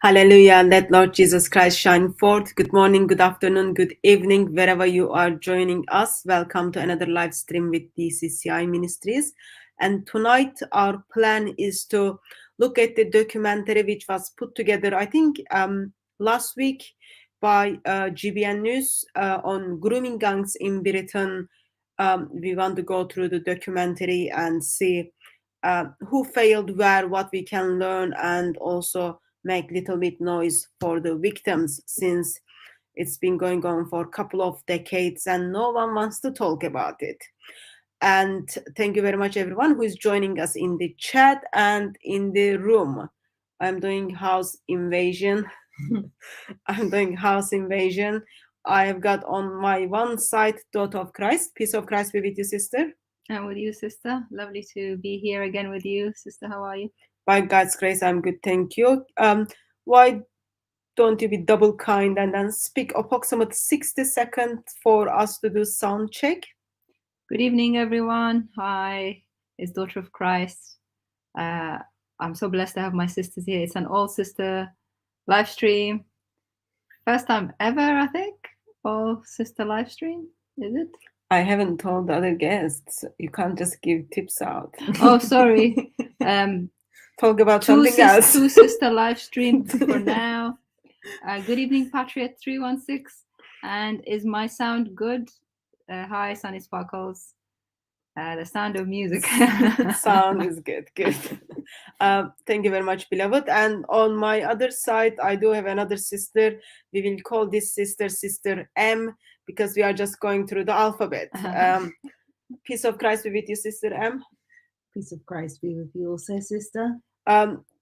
Hallelujah. Let Lord Jesus Christ shine forth. Good morning, good afternoon, good evening, wherever you are joining us. Welcome to another live stream with DCCI Ministries. And tonight, our plan is to look at the documentary which was put together, I think, last week by GBN News on grooming gangs in Britain. We want to go through the documentary and see who failed where, what we can learn, and also make little bit noise for the victims, since it's been going on for a couple of decades and no one wants to talk about it. And thank you very much everyone who is joining us in the chat and in the room. I'm doing house invasion. I've got on my one side Daughter of Christ. Peace of Christ be with you, sister. And with you, sister. Lovely to be here again with you, sister. How are you? By God's grace, I'm good, thank you. Why don't you be double kind and then speak approximately 60 seconds for us to do sound check? Good evening, everyone. Hi, it's Daughter of Christ. I'm so blessed to have my sisters here. It's an all-sister live stream. First time ever, I think, all-sister live stream, is it? I haven't told the other guests. You can't just give tips out. Oh, sorry. Talk about something else. Two sister live stream for now. Good evening, Patriot 316. And is my sound good? Hi, Sunny Sparkles. The sound of music. Sound is good. Thank you very much, beloved. And on my other side, I do have another sister. We will call this sister M, because we are just going through the alphabet. Peace of Christ be with you, sister M. Peace of Christ be with you also, sister.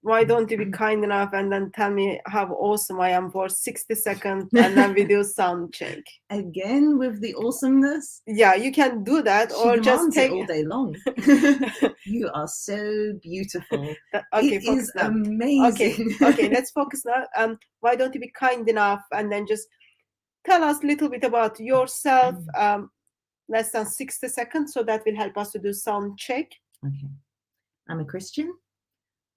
Why don't you be kind enough and then tell me how awesome I am for 60 seconds, and then we do sound check. Again with the awesomeness? Yeah, you can do that, she or just take it all day long. You are so beautiful. Okay, it is now. amazing. Okay, let's focus now. Why don't you be kind enough and then just tell us a little bit about yourself, less than 60 seconds, so that will help us to do sound check. Okay. I'm a Christian.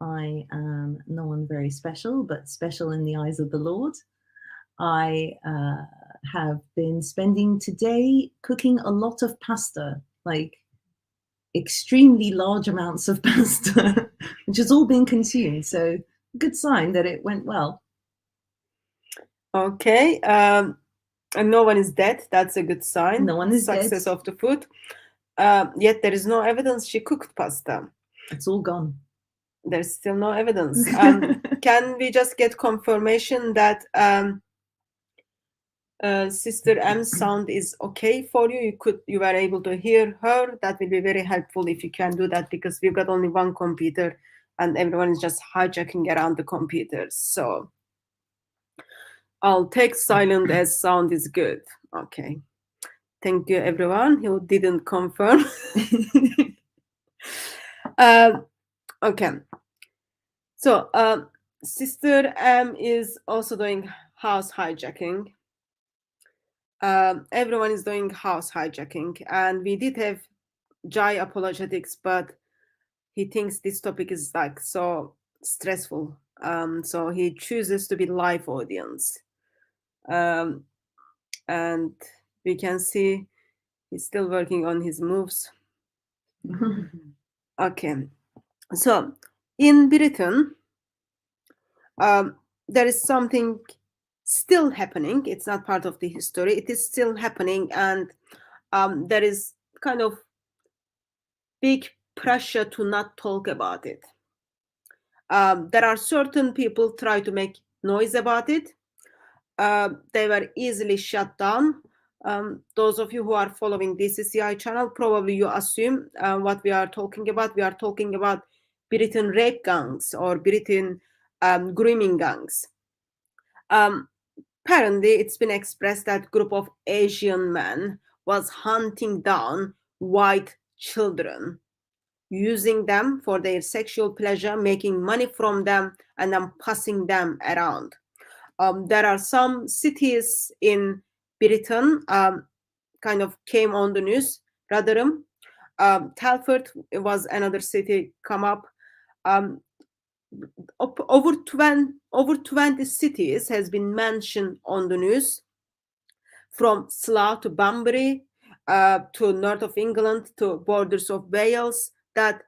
I am no one very special, but special in the eyes of the Lord. I have been spending today cooking a lot of pasta, like extremely large amounts of pasta, which has all been consumed. So good sign that it went well. Okay. And no one is dead. That's a good sign. No one is Success dead. of the food. Yet there is no evidence she cooked pasta. It's all gone. There's still no evidence. Can we just get confirmation that Sister M's sound is okay for you? You were able to hear her. That will be very helpful if you can do that, because we've got only one computer and everyone is just hijacking around the computers. So I'll take silent as sound is good. Okay. Thank you, everyone who didn't confirm. Okay. So Sister M is also doing house hijacking. Everyone is doing house hijacking, and we did have Jai apologetics, but he thinks this topic is like so stressful. So he chooses to be live audience. And we can see he's still working on his moves. Okay. So in Britain, there is something still happening. It's not part of the history. It is still happening, and there is kind of big pressure to not talk about it. There are certain people try to make noise about it. They were easily shut down. Those of you who are following DCCI channel, probably you assume what we are talking about. We are talking about Britain rape gangs or Britain grooming gangs. Apparently, it's been expressed that group of Asian men was hunting down white children, using them for their sexual pleasure, making money from them, and then passing them around. There are some cities in Britain kind of came on the news. Rotherham, Telford was another city come up. Over over 20 cities has been mentioned on the news, from Slough to Banbury, to north of England, to borders of Wales, that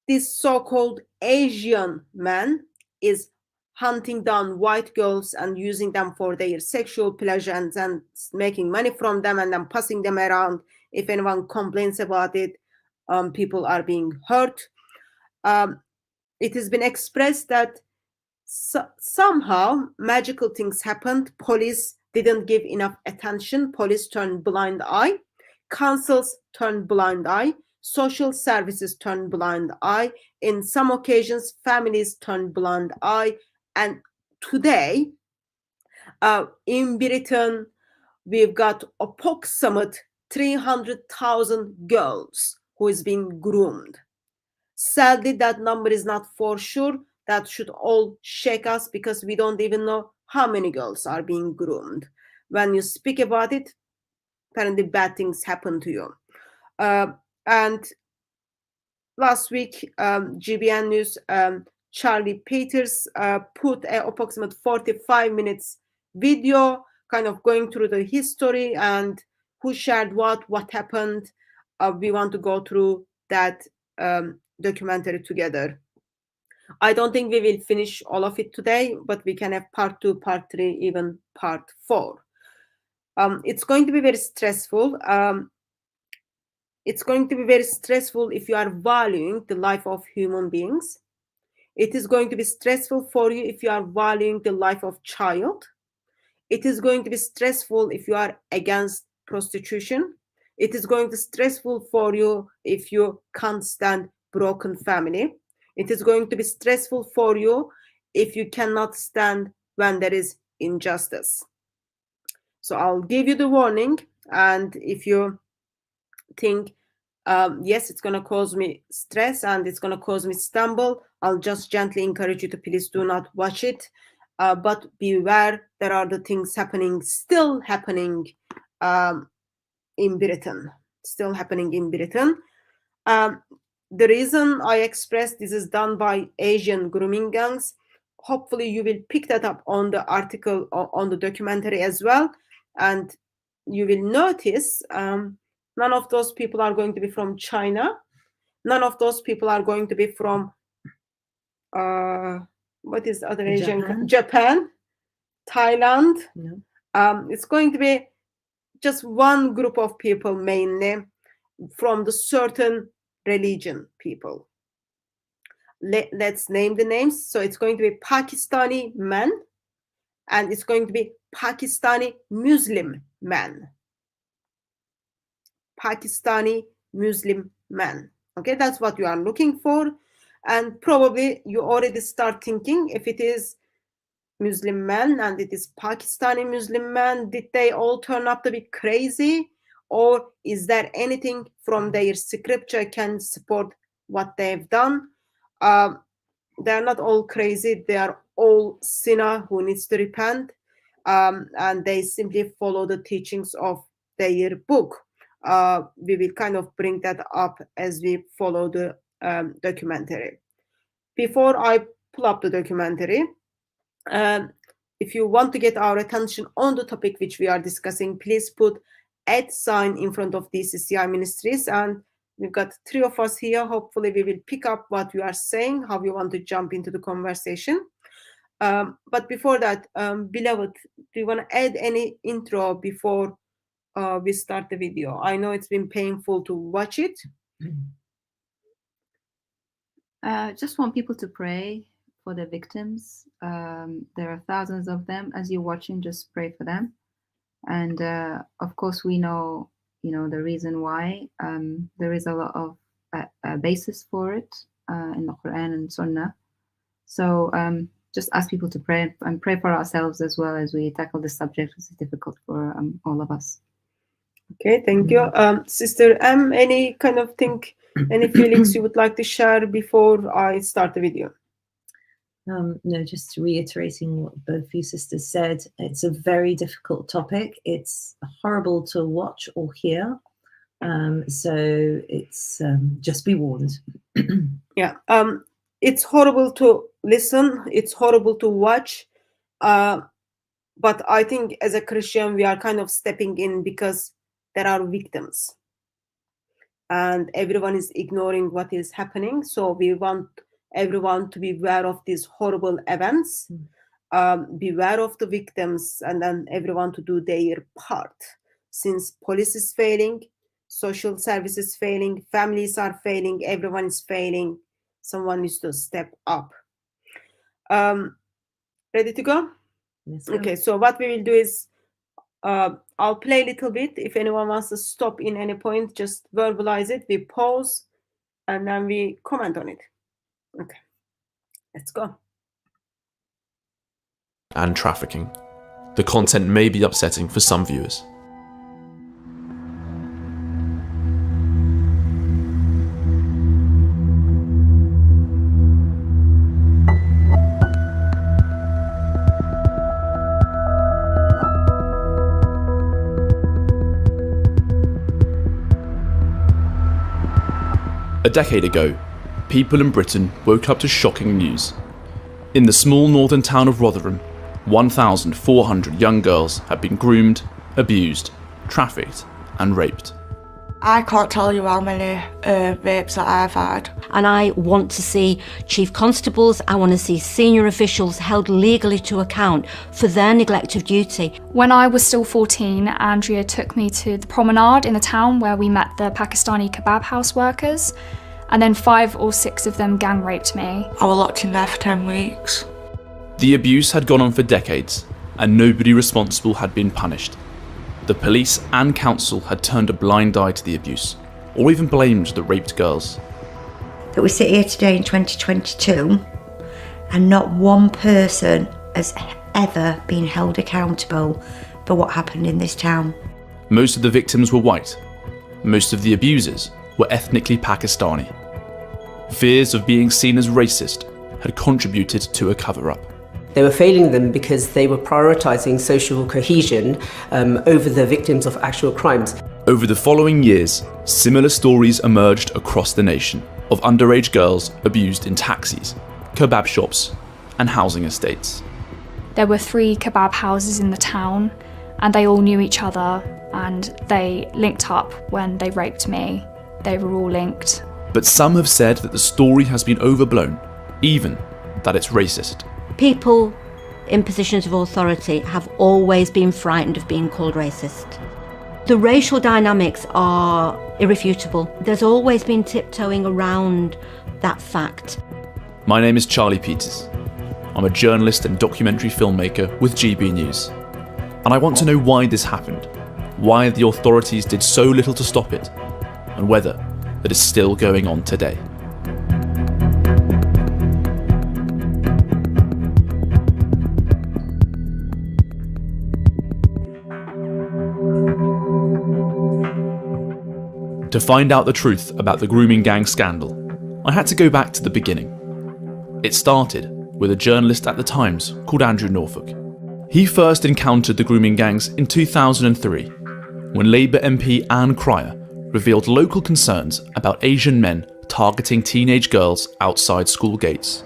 this so-called Asian man is hunting down white girls and using them for their sexual pleasure and making money from them and then passing them around. If anyone complains about it, people are being hurt. It has been expressed that somehow magical things happened. Police didn't give enough attention. Police turned blind eye. Councils turned blind eye. Social services turned blind eye. In some occasions, families turned blind eye. And today, in Britain, we've got approximate 300,000 girls who is being groomed. Sadly, that number is not for sure. That should all shake us, because we don't even know how many girls are being groomed. When you speak about it, apparently bad things happen to you. And last week, GBN News, Charlie Peters put an approximate 45 minutes video kind of going through the history and who shared what happened. We want to go through that documentary together. I don't think we will finish all of it today, but we can have part 2, part 3, even part 4. It's going to be very stressful. It's going to be very stressful if you are valuing the life of human beings. It is going to be stressful for you if you are valuing the life of child. It is going to be stressful if you are against prostitution. It is going to be stressful for you if you can't stand broken family. It is going to be stressful for you if you cannot stand when there is injustice. So I'll give you the warning, and if you think, yes, it's going to cause me stress and it's going to cause me stumble, I'll just gently encourage you to please do not watch it. But beware, there are the things still happening in Britain. Still happening in Britain. The reason I expressed this is done by Asian grooming gangs. Hopefully you will pick that up on the article or on the documentary as well. And you will notice none of those people are going to be from China. None of those people are going to be from, what is the other Asian? Japan, Thailand. No. It's going to be just one group of people, mainly from the certain religion people. Let's name the names. So it's going to be Pakistani men, and it's going to be Pakistani Muslim men. Pakistani Muslim men. Okay, that's what you are looking for. And probably you already start thinking, if it is Muslim men and it is Pakistani Muslim men, did they all turn out to be crazy? Or is there anything from their scripture can support what they've done? They're not all crazy. They are all sinner who needs to repent. And they simply follow the teachings of their book. We will kind of bring that up as we follow the documentary. Before I pull up the documentary, if you want to get our attention on the topic which we are discussing, please put @ in front of DCCI Ministries, and we've got 3 of us here. Hopefully we will pick up what you are saying, how you want to jump into the conversation. But before that, beloved, do you want to add any intro before we start the video? I know it's been painful to watch it. Just want people to pray for the victims. There are thousands of them. As you're watching, just pray for them. And of course, we know, the reason why. There is a lot of basis for it in the Quran and Sunnah. So just ask people to pray and pray for ourselves as well as we tackle this subject, which is difficult for all of us. Okay, thank you. Sister M, any kind of thing, any feelings you would like to share before I start the video? No, just reiterating what both you sisters said. It's a very difficult topic. It's horrible to watch or hear. So it's just be warned. Yeah, it's horrible to listen, it's horrible to watch, but I think as a Christian we are kind of stepping in because there are victims and everyone is ignoring what is happening. So we want everyone to be aware of these horrible events, beware of the victims, and then everyone to do their part. Since police is failing, social services failing, families are failing, everyone is failing, someone needs to step up. Ready to go? Yes, Okay, so what we will do is I'll play a little bit. If anyone wants to stop in any point, just verbalize it. We pause and then we comment on it. Okay, let's go. And trafficking. The content may be upsetting for some viewers. A decade ago, people in Britain woke up to shocking news. In the small northern town of Rotherham, 1,400 young girls had been groomed, abused, trafficked and raped. I can't tell you how many rapes that I've had. And I want to see chief constables, I want to see senior officials held legally to account for their neglect of duty. When I was still 14, Andrea took me to the promenade in the town where we met the Pakistani kebab house workers, and then 5 or 6 of them gang raped me. I was locked in there for 10 weeks. The abuse had gone on for decades, and nobody responsible had been punished. The police and council had turned a blind eye to the abuse, or even blamed the raped girls. That we sit here today in 2022 and not one person has ever been held accountable for what happened in this town. Most of the victims were white. Most of the abusers were ethnically Pakistani. Fears of being seen as racist had contributed to a cover-up. They were failing them because they were prioritising social cohesion over the victims of actual crimes. Over the following years, similar stories emerged across the nation of underage girls abused in taxis, kebab shops, and housing estates. There were 3 kebab houses in the town, and they all knew each other, and they linked up when they raped me. They were all linked. But some have said that the story has been overblown, even that it's racist. People in positions of authority have always been frightened of being called racist. The racial dynamics are irrefutable. There's always been tiptoeing around that fact. My name is Charlie Peters. I'm a journalist and documentary filmmaker with GB News. And I want to know why this happened, why the authorities did so little to stop it, and whether it is still going on today. To find out the truth about the grooming gang scandal, I had to go back to the beginning. It started with a journalist at the Times called Andrew Norfolk. He first encountered the grooming gangs in 2003, when Labour MP Anne Cryer revealed local concerns about Asian men targeting teenage girls outside school gates.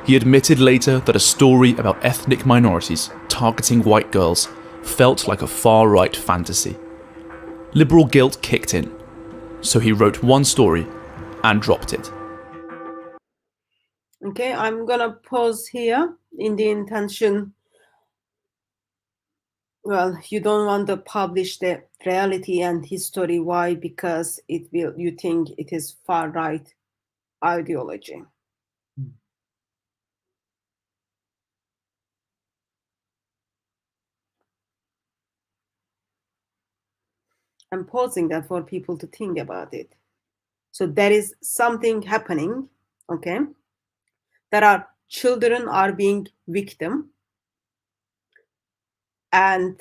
He admitted later that a story about ethnic minorities targeting white girls felt like a far-right fantasy. Liberal guilt kicked in, so he wrote one story and dropped it. Okay, I'm gonna pause here in the intention, well, you don't want to publish the reality and history. Why? Because you think it is far-right ideology. I'm pausing that for people to think about it. So there is something happening, okay? There are children are being victim, and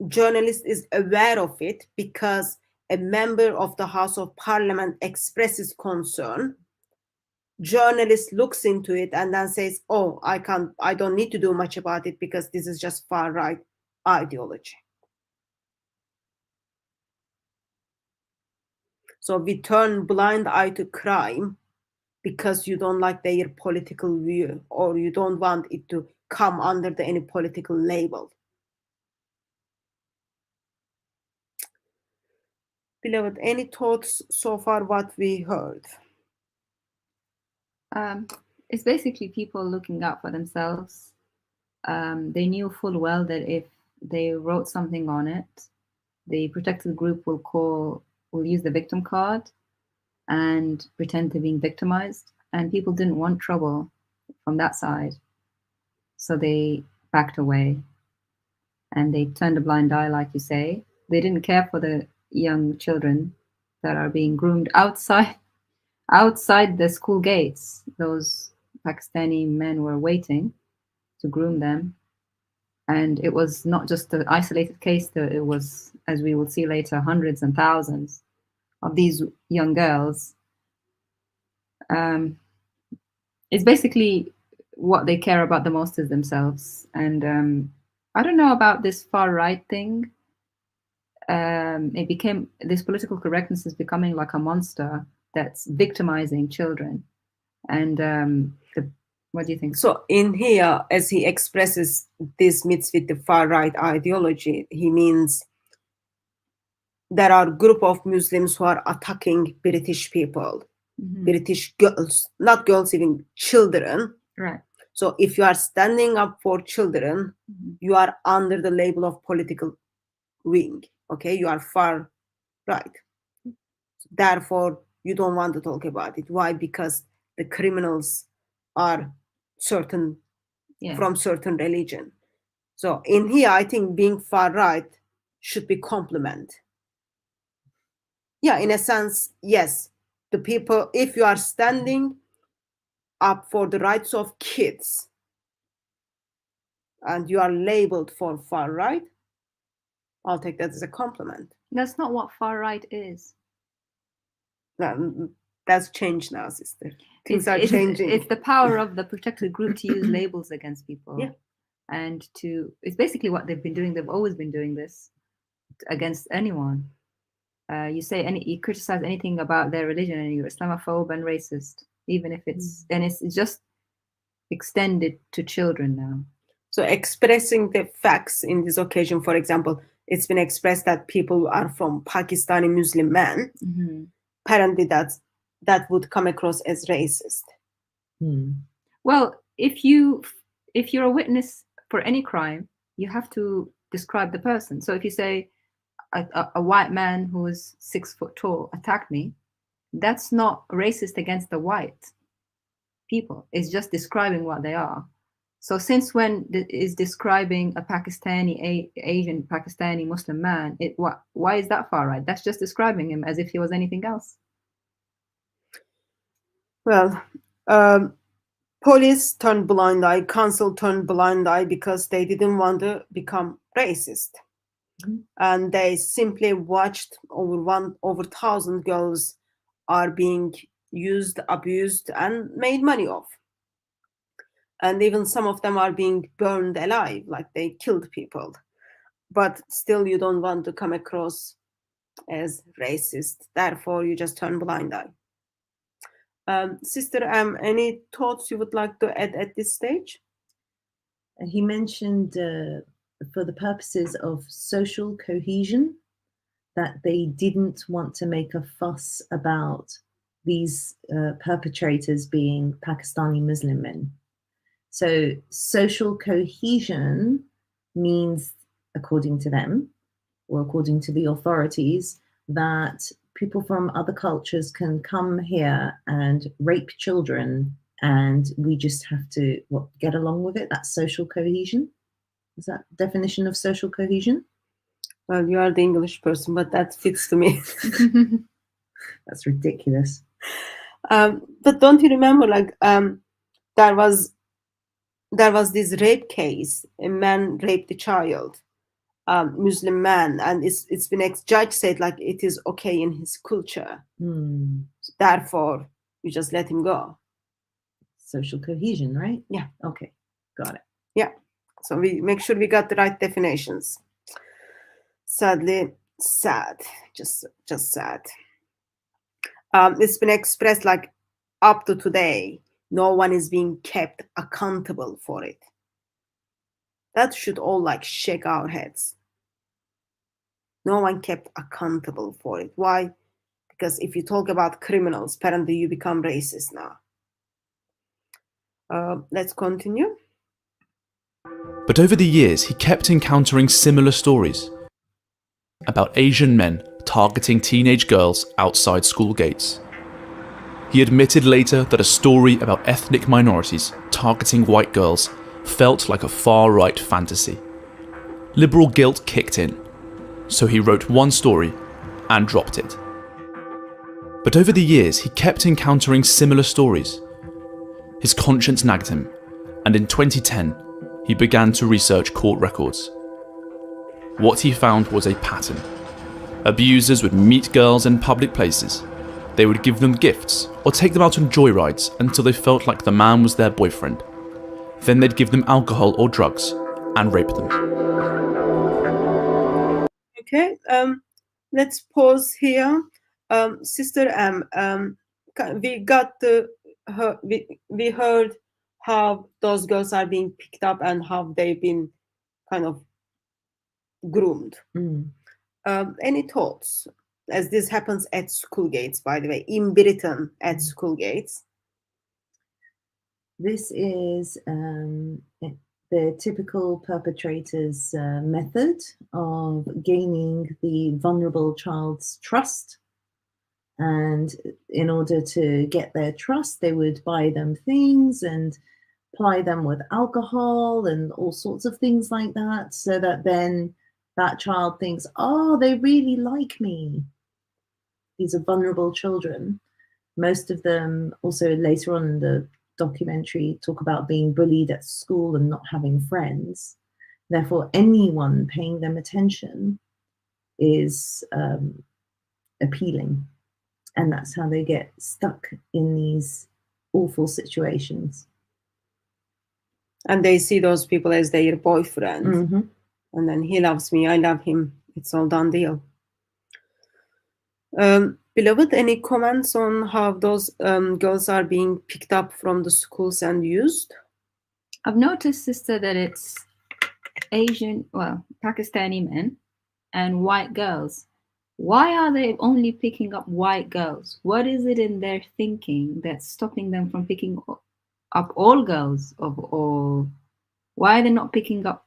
journalist is aware of it because a member of the House of Parliament expresses concern. Journalist looks into it and then says, oh, I don't need to do much about it because this is just far-right ideology. So we turn blind eye to crime because you don't like their political view, or you don't want it to come under any political label. Beloved, any thoughts so far what we heard? It's basically people looking out for themselves. They knew full well that if they wrote something on it, the protected group will use the victim card and pretend to being victimized. And people didn't want trouble from that side. So they backed away and they turned a blind eye, like you say. They didn't care for the young children that are being groomed outside the school gates. Those Pakistani men were waiting to groom them. And it was not just an isolated case, it was, as we will see later, hundreds and thousands of these young girls. It's basically what they care about the most is themselves. And I don't know about this far right thing. This political correctness is becoming like a monster that's victimizing children. And what do you think? So in here, as he expresses this meets with the far right ideology, he means there are a group of Muslims who are attacking British people, British girls, not girls, even children. Right. So if you are standing up for children, you are under the label of political wing. Okay, you are far right. Therefore, you don't want to talk about it. Why? Because the criminals are from certain religion. So in here, I think being far right should be compliment. Yeah, in a sense, yes. The people, if you are standing up for the rights of kids and you are labeled for far right, I'll take that as a compliment. That's not what far right is. That's changed now, sister. Things are changing. It's the power of the protected group to use labels against people. Yeah. And it's basically what they've been doing. They've always been doing this against anyone. You criticize anything about their religion and you're Islamophobe and racist, even if it's just extended to children now. So expressing the facts in this occasion, for example, it's been expressed that people are from Pakistani Muslim men. Apparently that would come across as racist. Well, if you're a witness for any crime, you have to describe the person. So if you say a white man who is 6 foot tall attacked me, that's not racist against the white people. It's just describing what they are. So since when is describing a Asian Pakistani Muslim man, why is that far right? That's just describing him as if he was anything else. Well, police turned blind eye, council turned blind eye because they didn't want to become racist. And they simply watched over 1,000 girls are being used, abused, and made money off. And even some of them are being burned alive, like they killed people. But still, you don't want to come across as racist. Therefore, you just turn blind eye. Sister, any thoughts you would like to add at this stage? He mentioned for the purposes of social cohesion that they didn't want to make a fuss about these perpetrators being Pakistani Muslim men. So social cohesion means, according to them, or according to the authorities, that people from other cultures can come here and rape children and we just have to get along with it. That's social cohesion. Is that definition of social cohesion? Well, you are the English person, but that fits to me. That's ridiculous. But don't you remember, there was this rape case. A man raped a child, Muslim man, and it's been judge said it is okay in his culture. Therefore, you just let him go. Social cohesion, right? Yeah. Okay, got it. Yeah. So we make sure we got the right definitions. Sadly, sad, just sad. It's been expressed up to today, no one is being kept accountable for it. That should all like shake our heads. No one kept accountable for it. Why? Because if you talk about criminals, apparently you become racist now. Let's continue. But over the years, he kept encountering similar stories about Asian men targeting teenage girls outside school gates. He admitted later that a story about ethnic minorities targeting white girls felt like a far-right fantasy. Liberal guilt kicked in, so he wrote one story and dropped it. But over the years, he kept encountering similar stories. His conscience nagged him, and in 2010, he began to research court records. What he found was a pattern. Abusers would meet girls in public places. They would give them gifts or take them out on joyrides until they felt like the man was their boyfriend. Then they'd give them alcohol or drugs and rape them. Okay, let's pause here. Sister M, we heard how those girls are being picked up and how they've been kind of groomed. Any thoughts? As this happens at school gates, by the way, in Britain at school gates. This is the typical perpetrator's method of gaining the vulnerable child's trust. And in order to get their trust, they would buy them things and ply them with alcohol and all sorts of things like that, so that then that child thinks, oh, they really like me. These are vulnerable children. Most of them also later on in the documentary talk about being bullied at school and not having friends. Therefore, anyone paying them attention is appealing. And that's how they get stuck in these awful situations. And they see those people as their boyfriend. Mm-hmm. And then he loves me, I love him. It's all done deal. Beloved, any comments on how those girls are being picked up from the schools and used? I've noticed, sister, that it's Asian, well, Pakistani men and white girls. Why are they only picking up white girls? What is it in their thinking that's stopping them from picking up all girls of all? Why are they not picking up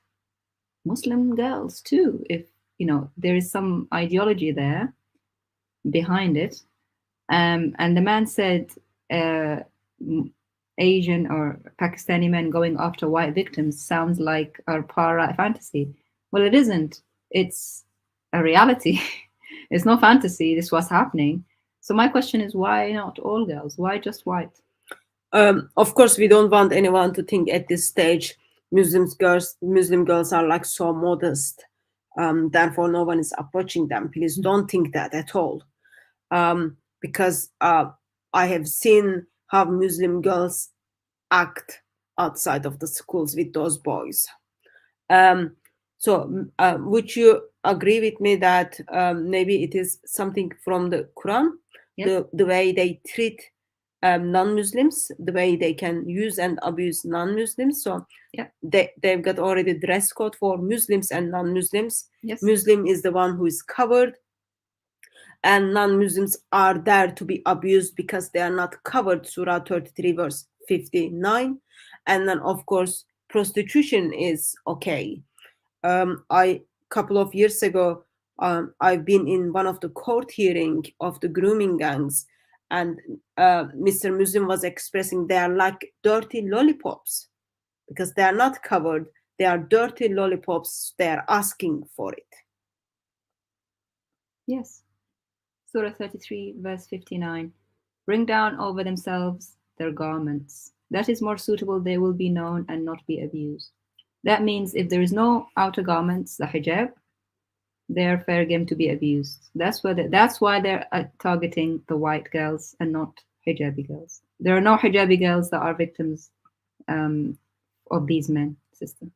Muslim girls too? If, you know, there is some ideology there behind it. And the man said Asian or Pakistani men going after white victims sounds like a far-right fantasy. Well, it isn't. It's a reality. It's no fantasy. This is what's happening. So my question is, why not all girls? Why just white? Of course, we don't want anyone to think at this stage Muslim girls are like so modest. Therefore, no one is approaching them. Please don't think that at all. Because I have seen how Muslim girls act outside of the schools with those boys. So would you agree with me that maybe it is something from the Quran, Yes. the way they treat non-Muslims, the way they can use and abuse non-Muslims? So Yeah. they've got already dress code for Muslims and non-Muslims. Yes. Muslim is the one who is covered, and non-Muslims are there to be abused because they are not covered. Surah 33 verse 59. And then of course prostitution is okay. Couple of years ago, I've been in one of the court hearing of the grooming gangs, and Mr. Muslim was expressing they are like dirty lollipops because they are not covered. They are dirty lollipops. They are asking for it. Yes. Surah 33, verse 59. Bring down over themselves their garments. That is more suitable. They will be known and not be abused. That means if there is no outer garments, the hijab, they're fair game to be abused. That's why they're targeting the white girls and not hijabi girls. There are no hijabi girls that are victims of these men, sister.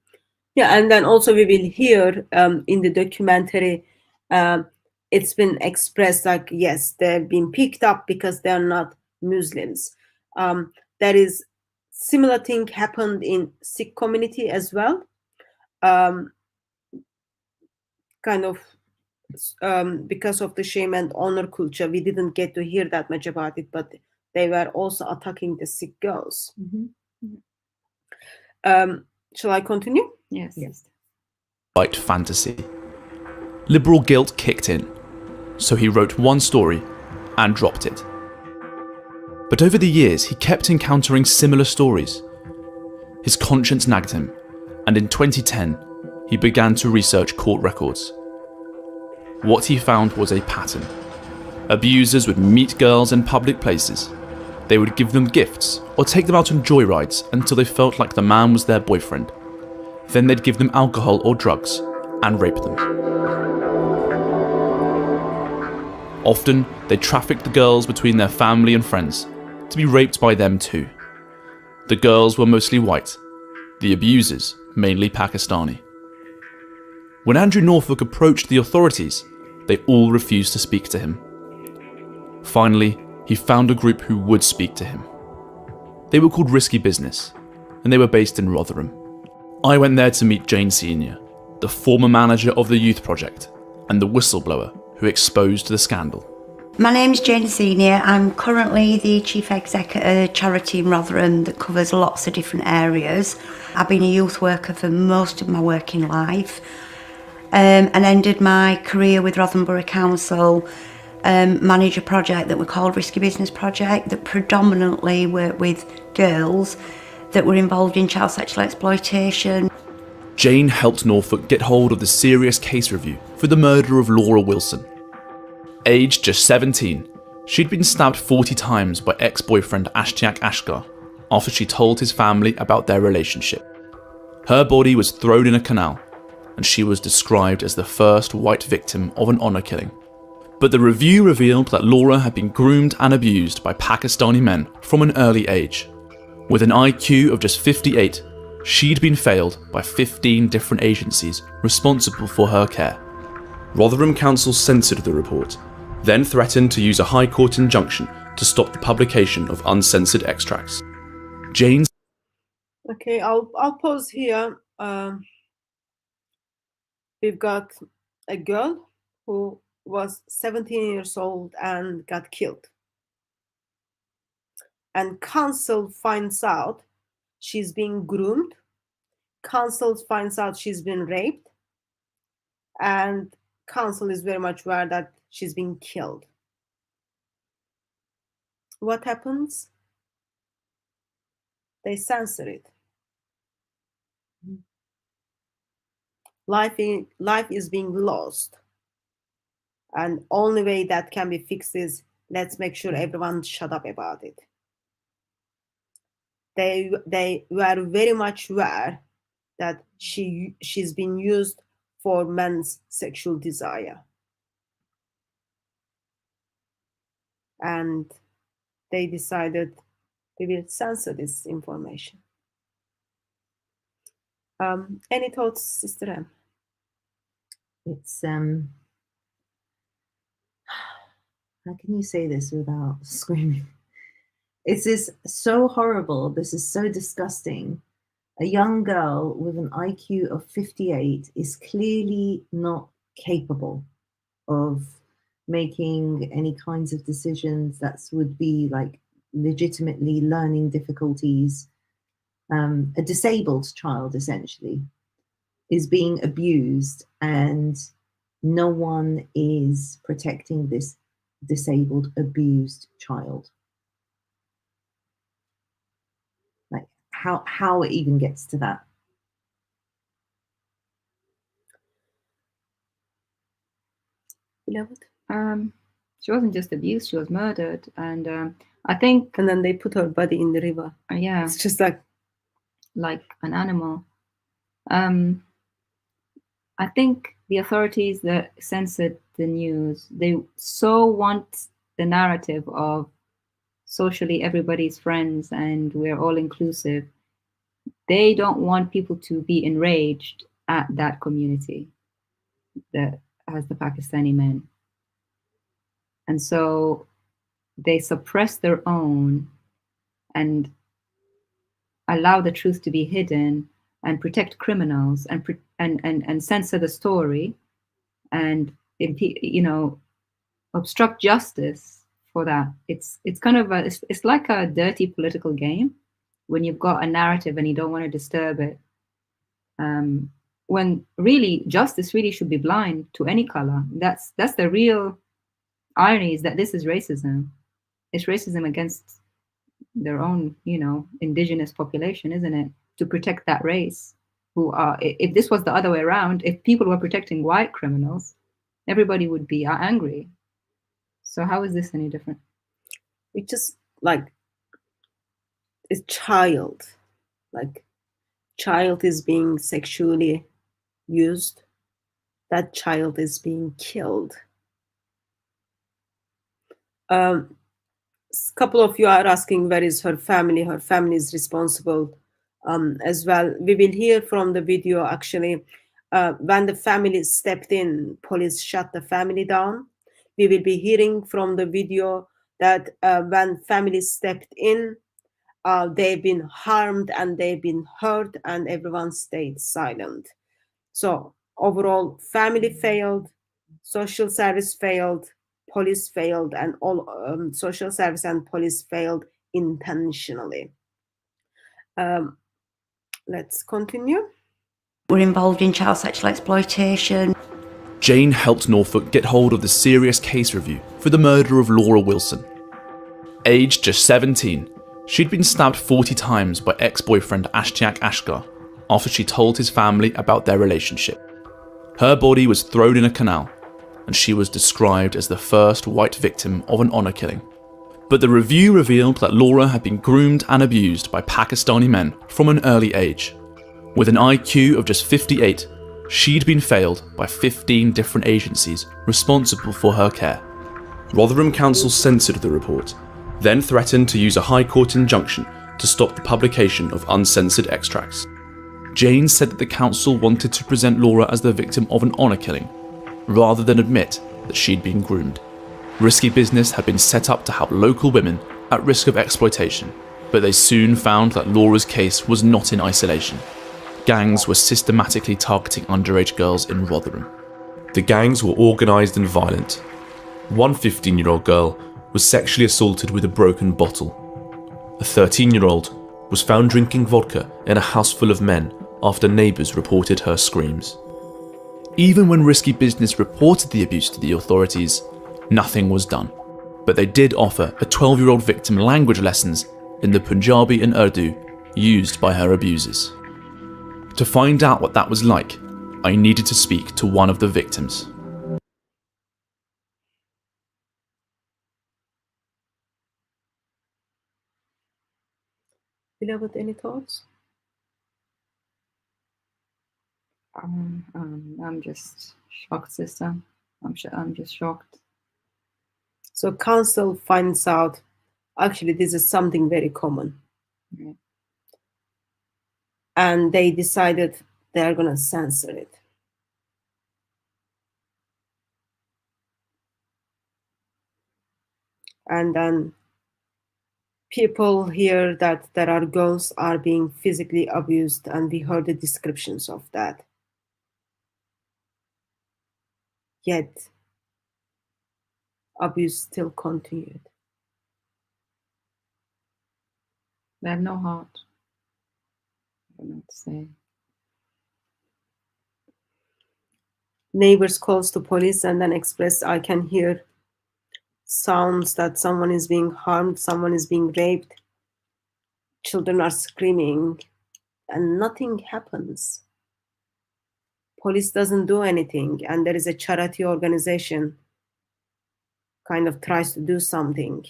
Yeah, and then also we will hear in the documentary, it's been expressed like, yes, they've been picked up because they're not Muslims. There is similar thing happened in Sikh community as well. Kind of because of the shame and honor culture, we didn't get to hear that much about it, but they were also attacking the Sikh girls. Shall I continue? Yes. White fantasy. Liberal guilt kicked in, so he wrote one story and dropped it. But over the years, he kept encountering similar stories. His conscience nagged him, and in 2010, he began to research court records. What he found was a pattern. Abusers would meet girls in public places. They would give them gifts or take them out on joyrides until they felt like the man was their boyfriend. Then they'd give them alcohol or drugs and rape them. Often, they trafficked the girls between their family and friends to be raped by them too. The girls were mostly white, the abusers mainly Pakistani. When Andrew Norfolk approached the authorities, they all refused to speak to him. Finally, he found a group who would speak to him. They were called Risky Business, and they were based in Rotherham. I went there to meet Jane Senior, the former manager of the Youth Project, and the whistleblower who exposed the scandal. My name's Jane Senior. I'm currently the Chief Exec at a charity in Rotherham that covers lots of different areas. I've been a youth worker for most of my working life, and ended my career with Rotherham Borough Council, manage a project that we called Risky Business Project that predominantly worked with girls that were involved in child sexual exploitation. Jane helped Norfolk get hold of the serious case review for the murder of Laura Wilson. Aged just 17, she'd been stabbed 40 times by ex-boyfriend Ashtiak Ashgar after she told his family about their relationship. Her body was thrown in a canal, and she was described as the first white victim of an honour killing. But the review revealed that Laura had been groomed and abused by Pakistani men from an early age. With an IQ of just 58, she'd been failed by 15 different agencies responsible for her care. Rotherham Council censored the report, then threatened to use a High Court injunction to stop the publication of uncensored extracts. Jane's... Okay, I'll pause here. We've got a girl who was 17 years old and got killed. And council finds out she's being groomed. Council finds out she's been raped. And council is very much aware that she's being killed. What happens? They censor it. Life is being lost. And only way that can be fixed is let's make sure everyone shut up about it. They were very much aware that she's been used for men's sexual desire. And they decided they will censor this information. Any thoughts, Sister Em? It's how can you say this without screaming? This is so horrible. This is so disgusting. A young girl with an IQ of 58 is clearly not capable of making any kinds of decisions that would be like legitimately learning difficulties. A disabled child essentially is being abused, and no one is protecting this disabled, abused child. Like how it even gets to that. Beloved? She wasn't just abused, she was murdered. And I think... And then they put her body in the river. Yeah. It's just like an animal. I think the authorities that censored the news, they so want the narrative of socially everybody's friends and we're all inclusive. They don't want people to be enraged at that community that has the Pakistani men. And so they suppress their own and allow the truth to be hidden and protect criminals and censor the story and obstruct justice for that. It's kind of it's like a dirty political game when you've got a narrative and you don't want to disturb it. When really justice really should be blind to any color. That's the real irony, is that this is racism. It's racism against their own, indigenous population, isn't it? To protect that race, who are, if this was the other way around, if people were protecting white criminals, everybody would be angry. So how is this any different? It's just like a child is being sexually used. That child is being killed. A couple of you are asking, where is her family? Her family is responsible as well. We will hear from the video, actually, when the family stepped in, police shut the family down. We will be hearing from the video that when families stepped in, they've been harmed and they've been hurt, and everyone stayed silent. So overall, family failed, social service failed, police failed, and all social service and police failed intentionally. Let's continue. We're involved in child sexual exploitation. Jane helped Norfolk get hold of the serious case review for the murder of Laura Wilson. Aged just 17, she'd been stabbed 40 times by ex-boyfriend Ashtiak Ashgar after she told his family about their relationship. Her body was thrown in a canal, and she was described as the first white victim of an honour killing. But the review revealed that Laura had been groomed and abused by Pakistani men from an early age. With an IQ of just 58, she'd been failed by 15 different agencies responsible for her care. Rotherham Council censored the report, then threatened to use a High Court injunction to stop the publication of uncensored extracts. Jane said that the council wanted to present Laura as the victim of an honour killing, rather than admit that she'd been groomed. Risky Business had been set up to help local women at risk of exploitation, but they soon found that Laura's case was not in isolation. Gangs were systematically targeting underage girls in Rotherham. The gangs were organised and violent. One 15-year-old girl was sexually assaulted with a broken bottle. A 13-year-old was found drinking vodka in a house full of men after neighbours reported her screams. Even when Risky Business reported the abuse to the authorities, nothing was done. But they did offer a 12-year-old victim language lessons in the Punjabi and Urdu used by her abusers. To find out what that was like, I needed to speak to one of the victims. Beloved, any thoughts? I'm just shocked, sister. I'm just shocked. So council finds out, actually, this is something very common. Yeah. And they decided they're going to censor it. And then people hear that there are girls are being physically abused, and we heard the descriptions of that. Yet, abuse still continued. They have no heart. I don't know what to say. Neighbors calls to police and then express, I can hear sounds that someone is being harmed, someone is being raped. Children are screaming, and nothing happens. Police doesn't do anything, and there is a charity organization kind of tries to do something,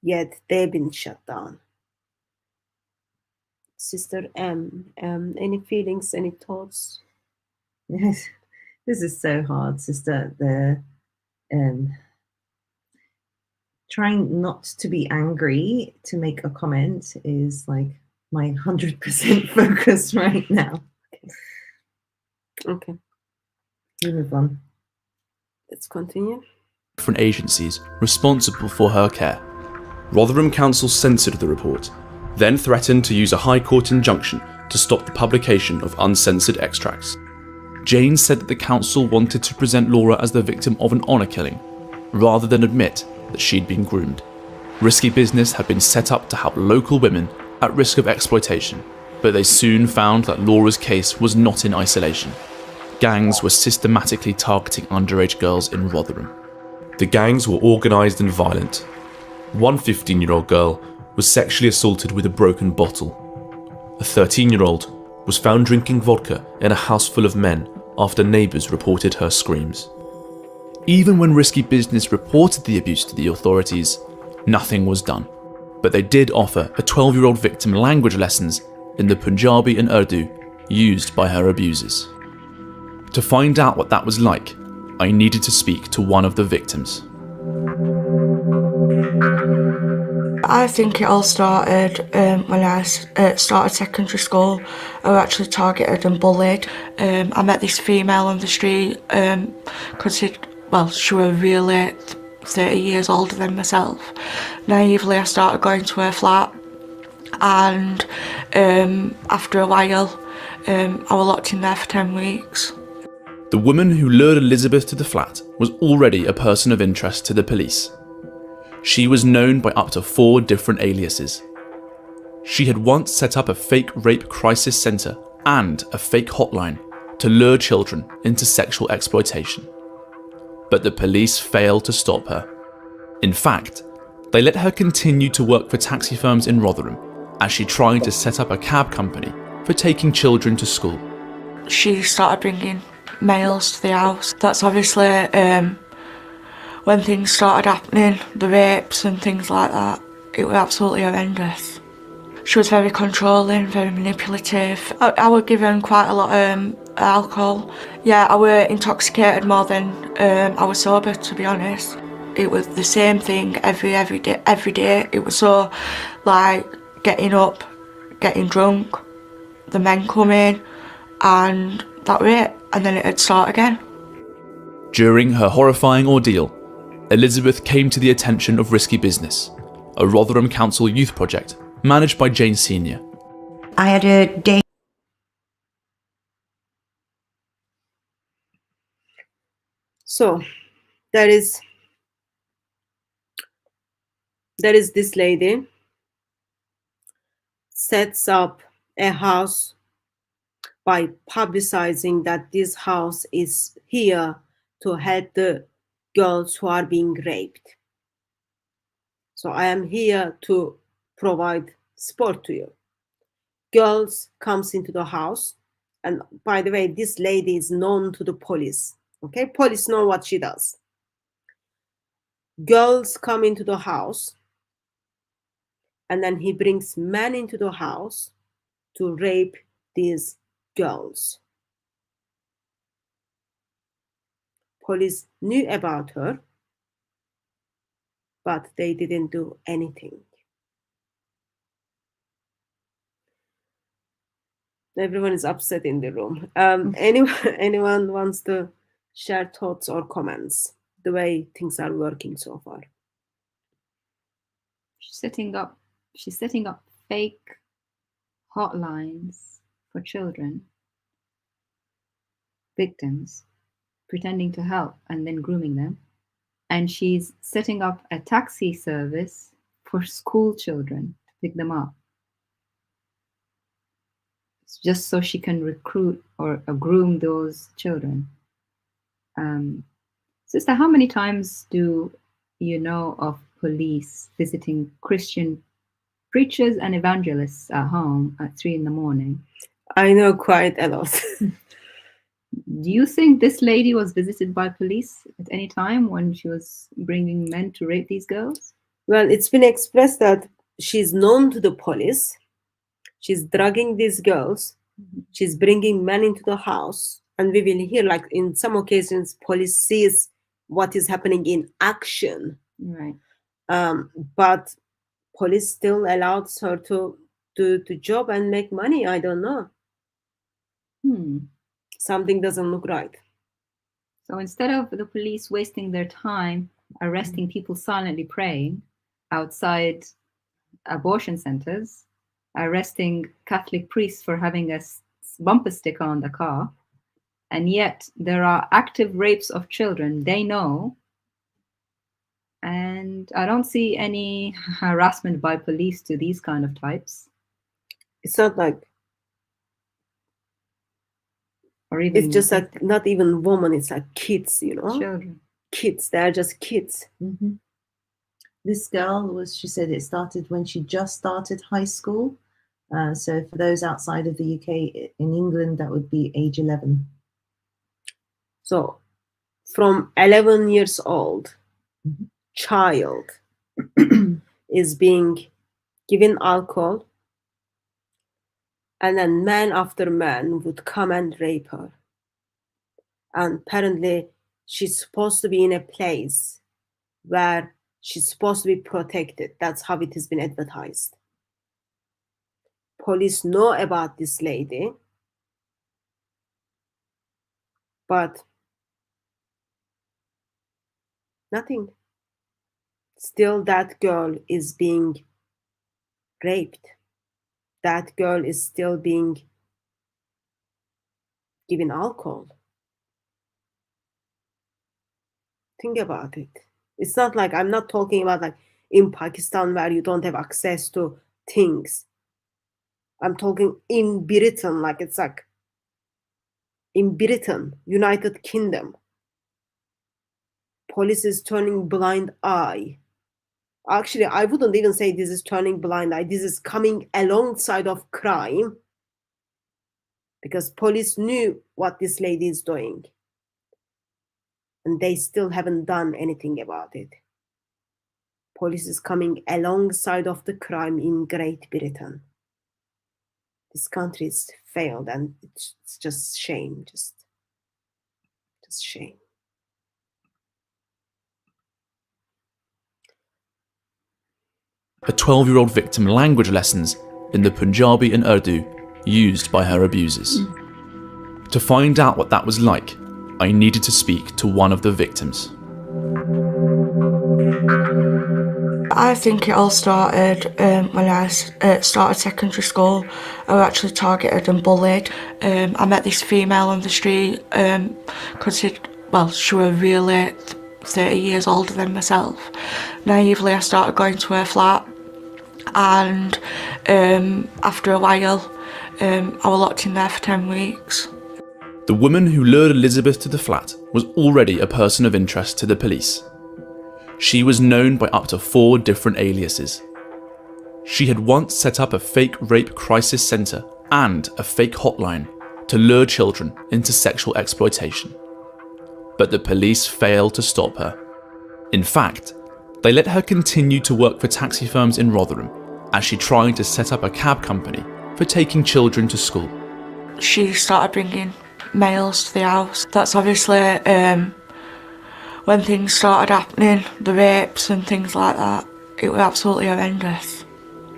yet they've been shut down. Sister M, any feelings, any thoughts? Yes, this is so hard, sister. Trying not to be angry to make a comment is like my 100% focus right now. Okay. We move on. Let's continue. Different agencies responsible for her care. Rotherham Council censored the report, then threatened to use a High Court injunction to stop the publication of uncensored extracts. Jane said that the council wanted to present Laura as the victim of an honour killing, rather than admit that she'd been groomed. Risky Business had been set up to help local women at risk of exploitation, but they soon found that Laura's case was not in isolation. Gangs were systematically targeting underage girls in Rotherham. The gangs were organised and violent. One 15-year-old girl was sexually assaulted with a broken bottle. A 13-year-old was found drinking vodka in a house full of men after neighbours reported her screams. Even when Risky Business reported the abuse to the authorities, nothing was done. But they did offer a 12-year-old victim language lessons in the Punjabi and Urdu used by her abusers. To find out what that was like, I needed to speak to one of the victims. I think it all started when I started secondary school. I was actually targeted and bullied. I met this female on the street because she was really 30 years older than myself. Naively, I started going to her flat, and after a while, I was locked in there for 10 weeks. The woman who lured Elizabeth to the flat was already a person of interest to the police. She was known by up to 4 different aliases. She had once set up a fake rape crisis centre and a fake hotline to lure children into sexual exploitation. But the police failed to stop her. In fact, they let her continue to work for taxi firms in Rotherham as she tried to set up a cab company for taking children to school. She started bringing males to the house. That's obviously when things started happening, the rapes and things like that. It was absolutely horrendous. She was very controlling, very manipulative. I was given quite a lot of alcohol. Yeah, I was intoxicated more than I was sober, to be honest. It was the same thing every day. It was so like getting up, getting drunk, the men come in, and that was it. And then it'd start again. During her horrifying ordeal, Elizabeth came to the attention of Risky Business, a Rotherham Council youth project managed by Jane Senior. I had a day. So there is this lady sets up a house by publicizing that this house is here to help the girls who are being raped. So I am here to provide support to you. Girls comes into the house, and by the way, this lady is known to the police. Okay, police know what she does. Girls come into the house, and then he brings men into the house to rape these girls. Police knew about her, but they didn't do anything. Everyone is upset in the room. Anyone wants to share thoughts or comments the way things are working so far? She's setting up fake hotlines for children, victims, pretending to help and then grooming them. And she's setting up a taxi service for school children to pick them up. It's just so she can recruit or groom those children. Sister, how many times do you know of police visiting Christian preachers and evangelists at home at 3 a.m? I know quite a lot. Do you think this lady was visited by police at any time when she was bringing men to rape these girls? Well, it's been expressed that she's known to the police. She's drugging these girls. She's bringing men into the house. And we will hear, like in some occasions, police sees what is happening in action. Right. But police still allows her to do the job and make money. I don't know. Something doesn't look right. So instead of the police wasting their time arresting people silently praying, outside abortion centers, arresting Catholic priests for having a bumper sticker on the car. And yet there are active rapes of children, they know. And I don't see any harassment by police to these kind of types. It's not like, Or even it's just like not even women, it's like kids, you know? children. Kids, they're just kids. Mm-hmm. This girl she said it started when she just started high school. So for those outside of the UK, in England, that would be age 11. So from 11 years old, Mhm. child is being given alcohol, and then man after man would come and rape her. And apparently she's supposed to be in a place where she's supposed to be protected. That's how it has been advertised. Police know about this lady, but nothing. Still, that girl is being raped. That girl is still being given alcohol. Think about it. It's not like, I'm not talking about like in Pakistan where you don't have access to things. I'm talking in Britain, like it's like in Britain, United Kingdom. Police is turning blind eye. Actually, I wouldn't even say this is turning blind eye. This is coming alongside of crime, because police knew what this lady is doing, and they still haven't done anything about it. Police is coming alongside of the crime in Great Britain. This country has failed, and it's just shame, just shame. A 12-year-old victim language lessons in the Punjabi and Urdu used by her abusers. To find out what that was like, I needed to speak to one of the victims. I think it all started when I started secondary school. I was actually targeted and bullied. I met this female on the street because she was really 30 years older than myself. Naively, I started going to her flat, and after a while, I was locked in there for 10 weeks. The woman who lured Elizabeth to the flat was already a person of interest to the police. She was known by up to 4 different aliases. She had once set up a fake rape crisis centre and a fake hotline to lure children into sexual exploitation. But the police failed to stop her. In fact, they let her continue to work for taxi firms in Rotherham as she tried to set up a cab company for taking children to school. She started bringing males to the house. That's obviously when things started happening, the rapes and things like that. It was absolutely horrendous.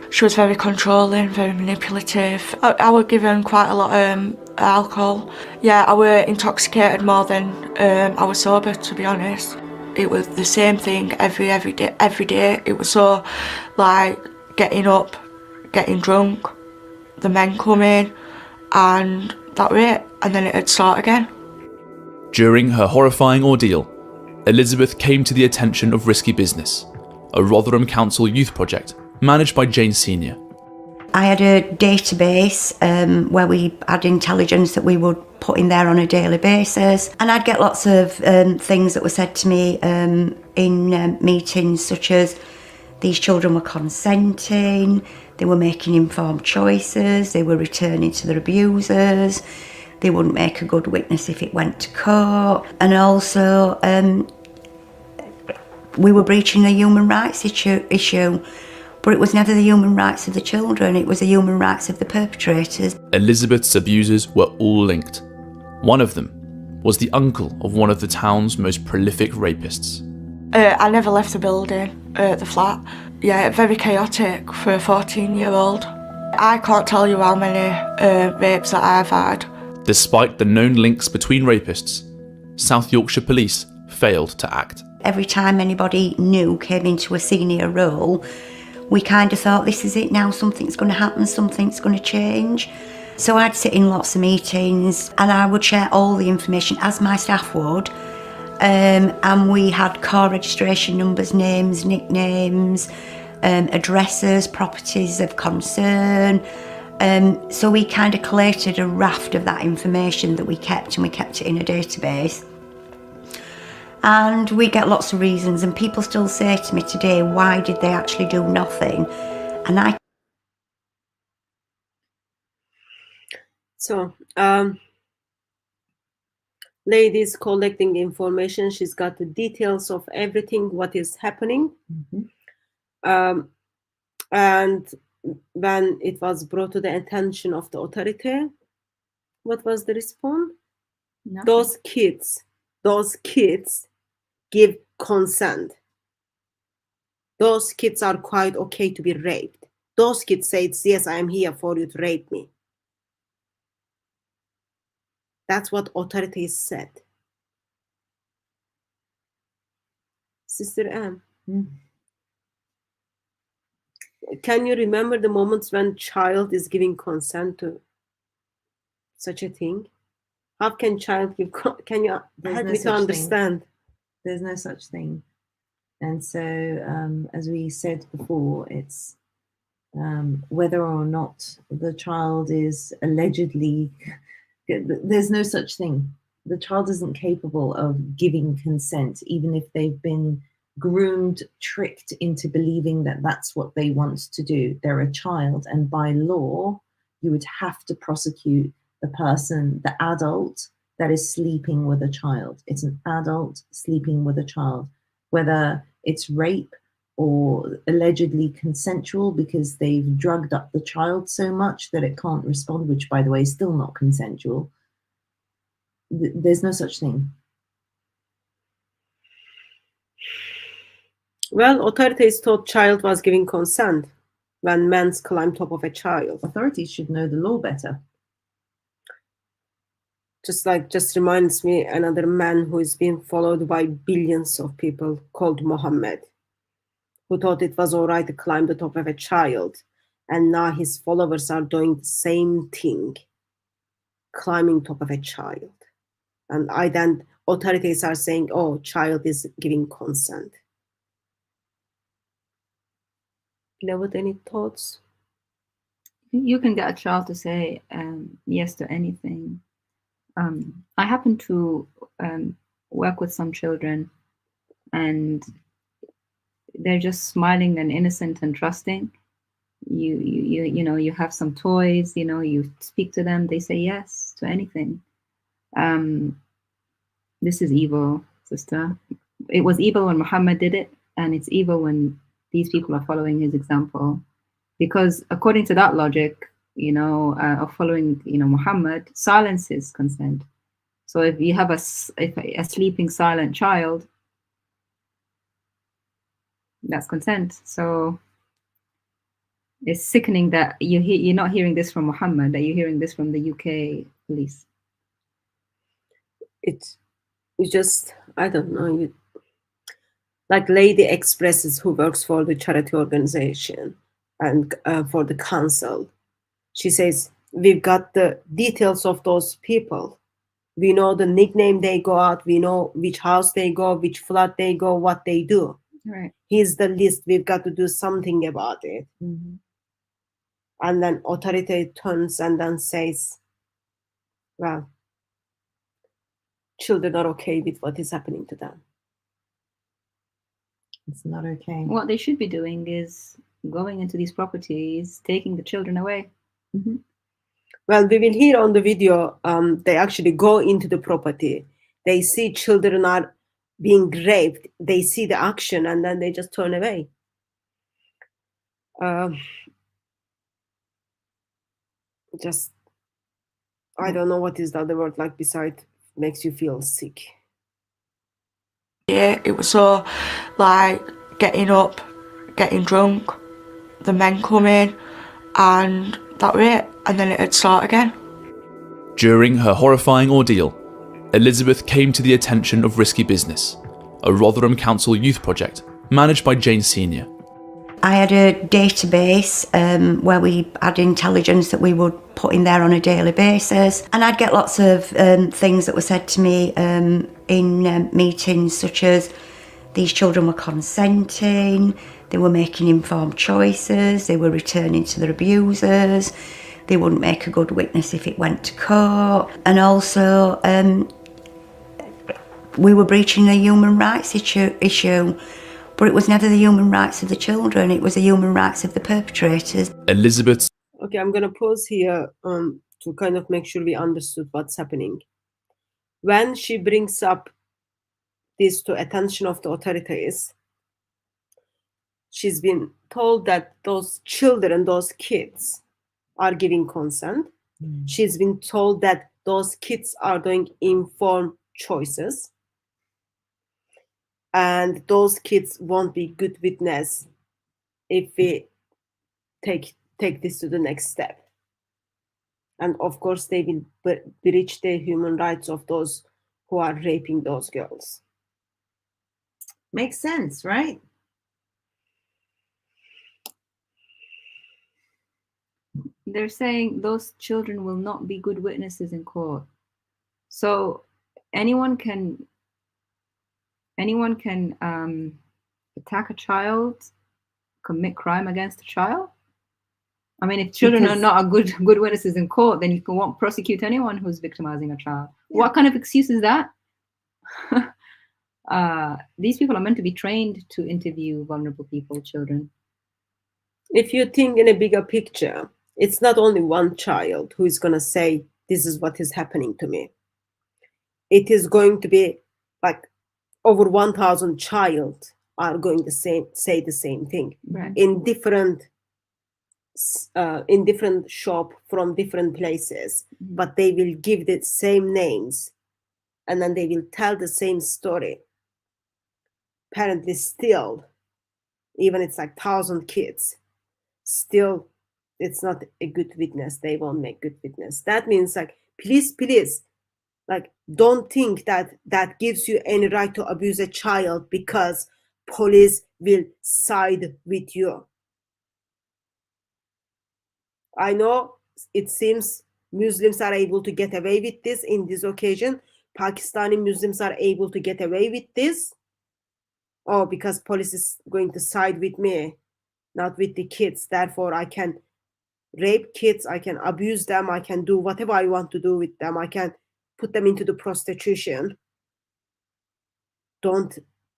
She was very controlling, very manipulative. I was given quite a lot of alcohol. Yeah, I was intoxicated more than I was sober, to be honest. It was the same thing every day. It was so like getting up, getting drunk, the men come in, and that was it, and then it'd start again. During her horrifying ordeal, Elizabeth came to the attention of Risky Business, a Rotherham Council youth project managed by Jane Senior. I had a database where we had intelligence that we would put in there on a daily basis, and I'd get lots of things that were said to me in meetings, such as these children were consenting, they were making informed choices, they were returning to their abusers, they wouldn't make a good witness if it went to court, and also we were breaching the human rights issue. But it was never the human rights of the children, it was the human rights of the perpetrators. Elizabeth's abusers were all linked. One of them was the uncle of one of the town's most prolific rapists. I never left the building, the flat. Yeah, very chaotic for a 14-year-old. I can't tell you how many rapes that I've had. Despite the known links between rapists, South Yorkshire Police failed to act. Every time anybody new came into a senior role, we kind of thought, this is it now, something's going to happen, something's going to change. So I'd sit in lots of meetings and I would share all the information, as my staff would. And we had car registration numbers, names, nicknames, addresses, properties of concern. So we kind of collated a raft of that information that we kept, and we kept it in a database. And we get lots of reasons, and people still say to me today, why did they actually do nothing? And I... So, lady's collecting information. She's got the details of everything, what is happening. And when it was brought to the attention of the authority, what was the response? Nothing. Those kids give consent. Those kids are quite okay to be raped. Those kids say, yes, I am here for you to rape me. That's what authorities said. Sister Anne, can you remember the moments when child is giving consent to such a thing? How can child give? Can you help me to understand? There's no such thing. And so, as we said before, it's whether or not the child is allegedly, there's no such thing. The child isn't capable of giving consent, even if they've been groomed, tricked into believing that that's what they want to do. They're a child, and by law, you would have to prosecute the person, the adult that is sleeping with a child. It's an adult sleeping with a child, whether it's rape or allegedly consensual because they've drugged up the child so much that it can't respond, which, by the way, is still not consensual. There's no such thing. Well, authorities thought child was giving consent when men climbed top of a child. Authorities should know the law better. Just reminds me another man who is being followed by billions of people called Mohammed, who thought it was all right to climb the top of a child, and now his followers are doing the same thing, climbing top of a child. And then authorities are saying, oh, child is giving consent. Beloved, any thoughts? You can get a child to say yes to anything. I happen to work with some children, and they're just smiling and innocent and trusting. You have some toys, you speak to them, they say yes to anything. This is evil, sister. It was evil when Muhammad did it, and it's evil when these people are following his example. Because according to that logic, of following, Muhammad, silence is consent. So if you have a sleeping silent child, that's consent. So it's sickening that you're not hearing this from Muhammad, that you're hearing this from the UK police. It's just, I don't know. Like Lady Expresses, who works for the charity organization and for the council, she says, we've got the details of those people. We know the nickname they go out. We know which house they go, which flat they go, what they do. Right. Here's the list. We've got to do something about it. Mm-hmm. And then authority turns and then says, well, children are okay with what is happening to them. It's not okay. What they should be doing is going into these properties, taking the children away. Mm-hmm. Well, we will hear on the video, they actually go into the property. They see children are being raped. They see the action, and then they just turn away. I don't know what is the other word, like beside makes you feel sick. Yeah, it was so like getting up, getting drunk, the men come in, and that was it, and then it'd start again. During her horrifying ordeal, Elizabeth came to the attention of risky business, a Rotherham Council youth project managed by Jane Senior. I had a database where we had intelligence that we would put in there on a daily basis, and I'd get lots of things that were said to me in meetings, such as these children were consenting, they were making informed choices, they were returning to their abusers, they wouldn't make a good witness if it went to court, and also we were breaching a human rights issue. But it was never the human rights of the children, it was the human rights of the perpetrators. Elizabeth. Okay, I'm going to pause here to kind of make sure we understood what's happening. When she brings up this to attention of the authorities, she's been told that those children, those kids are giving consent. She's been told that those kids are doing informed choices. And those kids won't be good witness if we take this to the next step. And of course, they will breach the human rights of those who are raping those girls. Makes sense, right? They're saying those children will not be good witnesses in court. So anyone can attack a child, commit crime against a child. I mean, if children are not good witnesses in court, then you won't prosecute anyone who's victimizing a child. Yeah. What kind of excuse is that? These people are meant to be trained to interview vulnerable people, children. If you think in a bigger picture, it's not only one child who is going to say, this is what is happening to me. It is going to be like over 1,000 child are going to say the same thing, right, in different shop from different places, but they will give the same names, and then they will tell the same story. Apparently, still, even it's like 1,000 kids, still, it's not a good witness. They won't make good witness. That means like, please. Like, don't think that gives you any right to abuse a child because police will side with you. I know it seems Muslims are able to get away with this in this occasion. Pakistani Muslims are able to get away with this. Oh, because police is going to side with me, not with the kids. Therefore, I can rape kids, I can abuse them, I can do whatever I want to do with them. I can put them into the prostitution.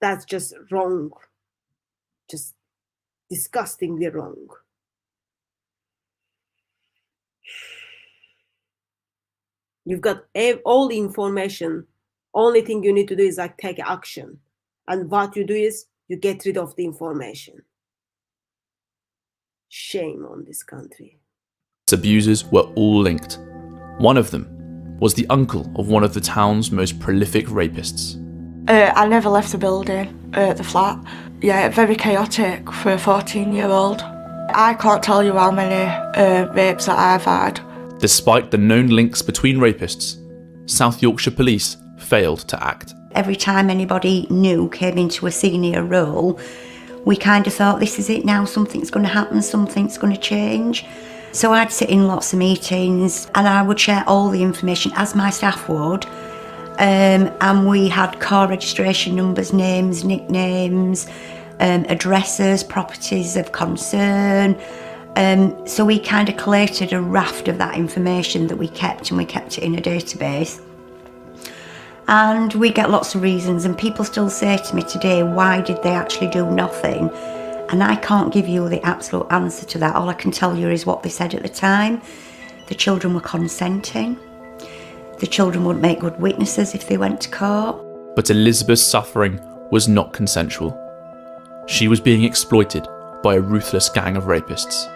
That's just wrong. Just disgustingly wrong. You've got all the information. Only thing you need to do is like take action. And what you do is you get rid of the information. Shame on this country. Abusers were all linked. One of them was the uncle of one of the town's most prolific rapists. I never left the building, the flat. Yeah, very chaotic for a 14-year-old. I can't tell you how many rapes that I've had. Despite the known links between rapists, South Yorkshire Police failed to act. Every time anybody new came into a senior role, we kind of thought, this is it now, something's going to happen, something's going to change. So I'd sit in lots of meetings and I would share all the information, as my staff would. And we had car registration numbers, names, nicknames, addresses, properties of concern. So we kind of collated a raft of that information that we kept, and we kept it in a database. And we get lots of reasons, and people still say to me today, why did they actually do nothing? And I can't give you the absolute answer to that. All I can tell you is what they said at the time. The children were consenting. The children wouldn't make good witnesses if they went to court. But Elizabeth's suffering was not consensual. She was being exploited by a ruthless gang of rapists.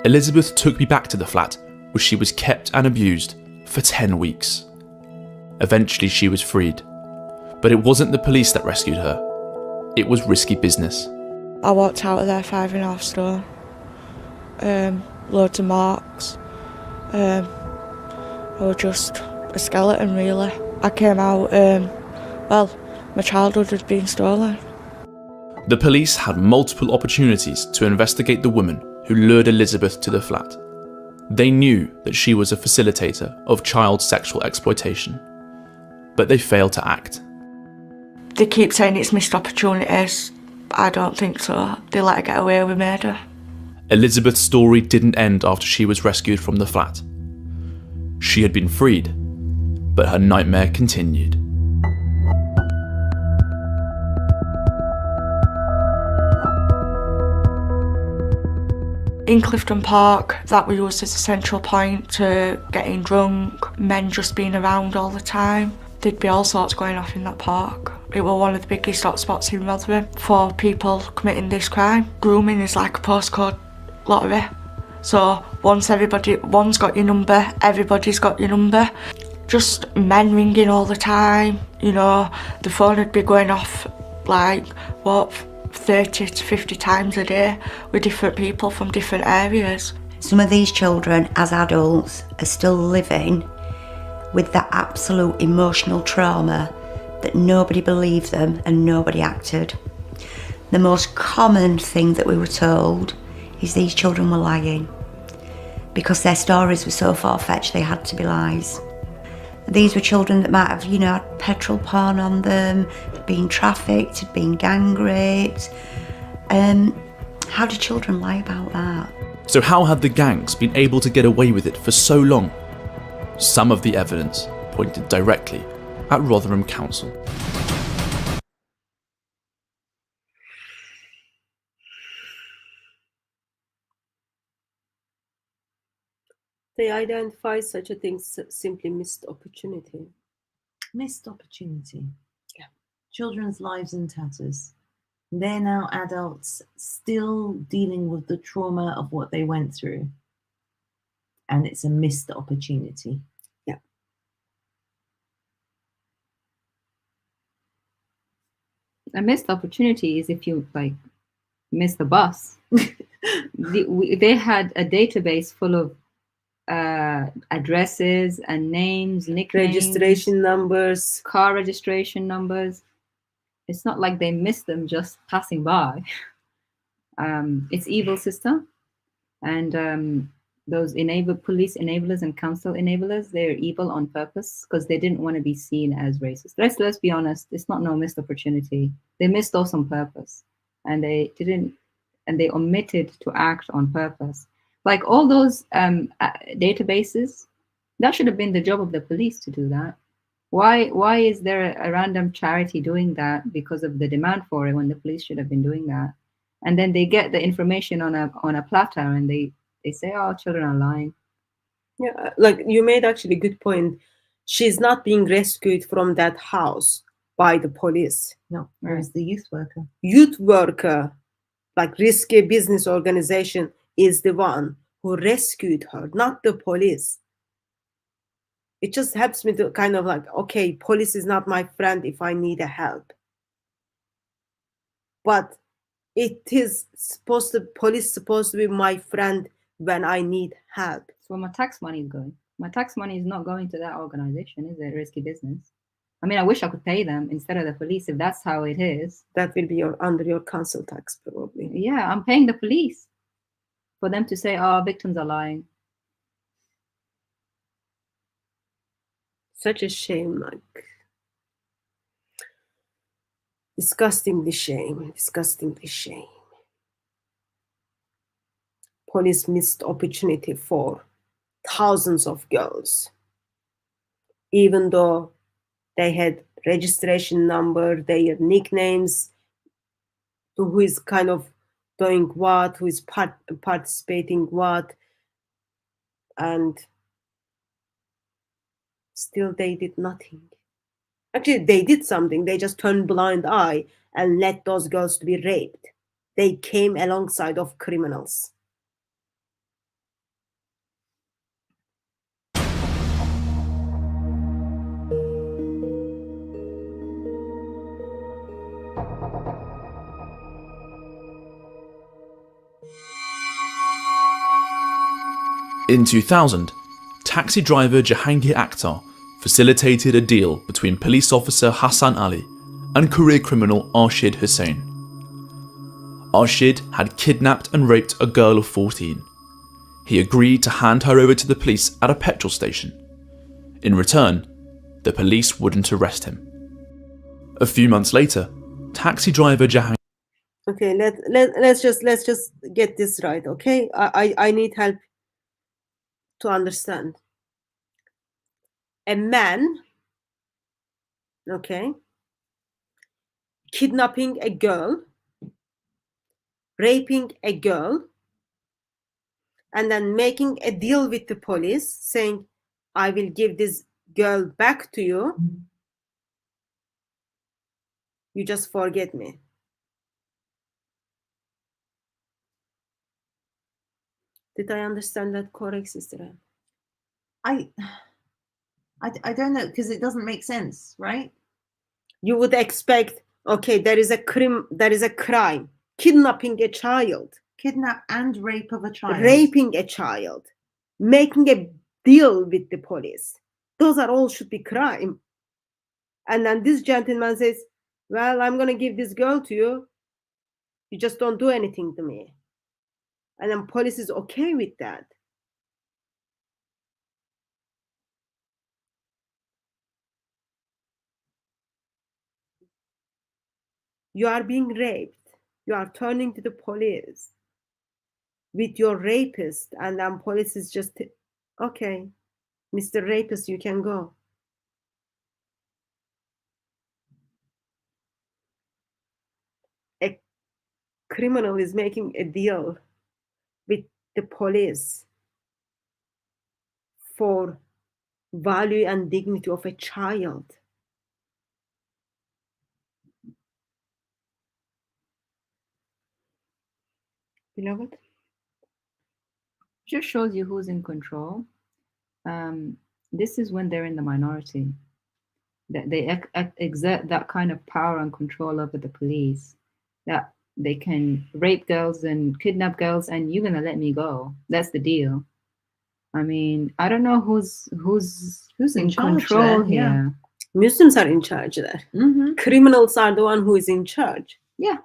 Elizabeth took me back to the flat, where she was kept and abused for 10 weeks. Eventually she was freed. But it wasn't the police that rescued her. It was risky business. I walked out of there 5.5 stone. Loads of marks. I was just a skeleton, really. I came out, my childhood had been stolen. The police had multiple opportunities to investigate the woman who lured Elizabeth to the flat. They knew that she was a facilitator of child sexual exploitation, but they failed to act. They keep saying it's missed opportunities. I don't think so. They let her get away with murder. Elizabeth's story didn't end after she was rescued from the flat. She had been freed, but her nightmare continued. In Clifton Park, that we used as a central point to getting drunk, men just being around all the time. There'd be all sorts going off in that park. It was one of the biggest hotspots in Rotherham for people committing this crime. Grooming is like a postcode lottery. So one's got your number, everybody's got your number. Just men ringing all the time, you know, the phone would be going off like, 30 to 50 times a day with different people from different areas. Some of these children, as adults, are still living with that absolute emotional trauma that nobody believed them and nobody acted. The most common thing that we were told is these children were lying because their stories were so far-fetched they had to be lies. These were children that might have, had petrol porn on them, been trafficked, had been gang raped. How do children lie about that? So how had the gangs been able to get away with it for so long? Some of the evidence pointed directly at Rotherham Council. They identify such a thing simply missed opportunity. Missed opportunity. Yeah. Children's lives in tatters. They're now adults still dealing with the trauma of what they went through. And it's a missed opportunity. Yeah. A missed opportunity is if you miss the bus. They had a database full of addresses and names, nicknames, Registration numbers, car registration numbers. It's not like they missed them just passing by. It's evil system, and those police enablers and council enablers, they're evil on purpose because they didn't want to be seen as racist. Let's be honest. It's not no missed opportunity. They missed those on purpose, and they omitted to act on purpose. Like all those databases, that should have been the job of the police to do that. Why is there a random charity doing that because of the demand for it when the police should have been doing that? And then they get the information on a platter and they say, oh, children are lying. Yeah, like you made actually a good point. She's not being rescued from that house by the police. No, it was the youth worker. Youth worker, like risky business organization, is the one who rescued her, not the police. It just helps me to kind of like, okay, police is not my friend if I need a help. But it is police supposed to be my friend when I need help. So my tax money is going. My tax money is not going to that organization, is it? Risky business. I mean, I wish I could pay them instead of the police if that's how it is. That will be under your council tax probably. Yeah, I'm paying the police for them to say, oh, victims are lying. Such a shame, like disgustingly shame. Police missed opportunity for thousands of girls, even though they had registration number, they had nicknames, who is kind of doing what, who is participating what, and still they did nothing. Actually, they did something. They just turned blind eye and let those girls to be raped. They came alongside of criminals. In 2000, taxi driver Jahangir Akhtar facilitated a deal between police officer Hassan Ali and career criminal Arshid Hussain. Arshid had kidnapped and raped a girl of 14. He agreed to hand her over to the police at a petrol station. In return, the police wouldn't arrest him. A few months later, taxi driver Jahangir. Okay, let's just get this right, okay? I need help to understand. A man, okay, kidnapping a girl, raping a girl, and then making a deal with the police saying, I will give this girl back to you. You just forget me. Did I understand that correct, Sister Anne? I don't know, because it doesn't make sense, right? You would expect, okay, there is a crime, kidnapping a child, Kidnap and rape of a child. raping a child, making a deal with the police. Those are all should be crime. And then this gentleman says, well, I'm going to give this girl to you. You just don't do anything to me. And then police is okay with that. You are being raped. You are turning to the police with your rapist, and then police is just, okay, Mr. Rapist, you can go. A criminal is making a deal with the police for value and dignity of a child. Beloved? Just shows you who's in control. This is when they're in the minority, that they exert that kind of power and control over the police, that they can rape girls and kidnap girls and you're gonna let me go. That's the deal. I mean, I don't know who's in control there, yeah. here. Muslims are in charge there. Criminals are the one who is in charge. Yeah.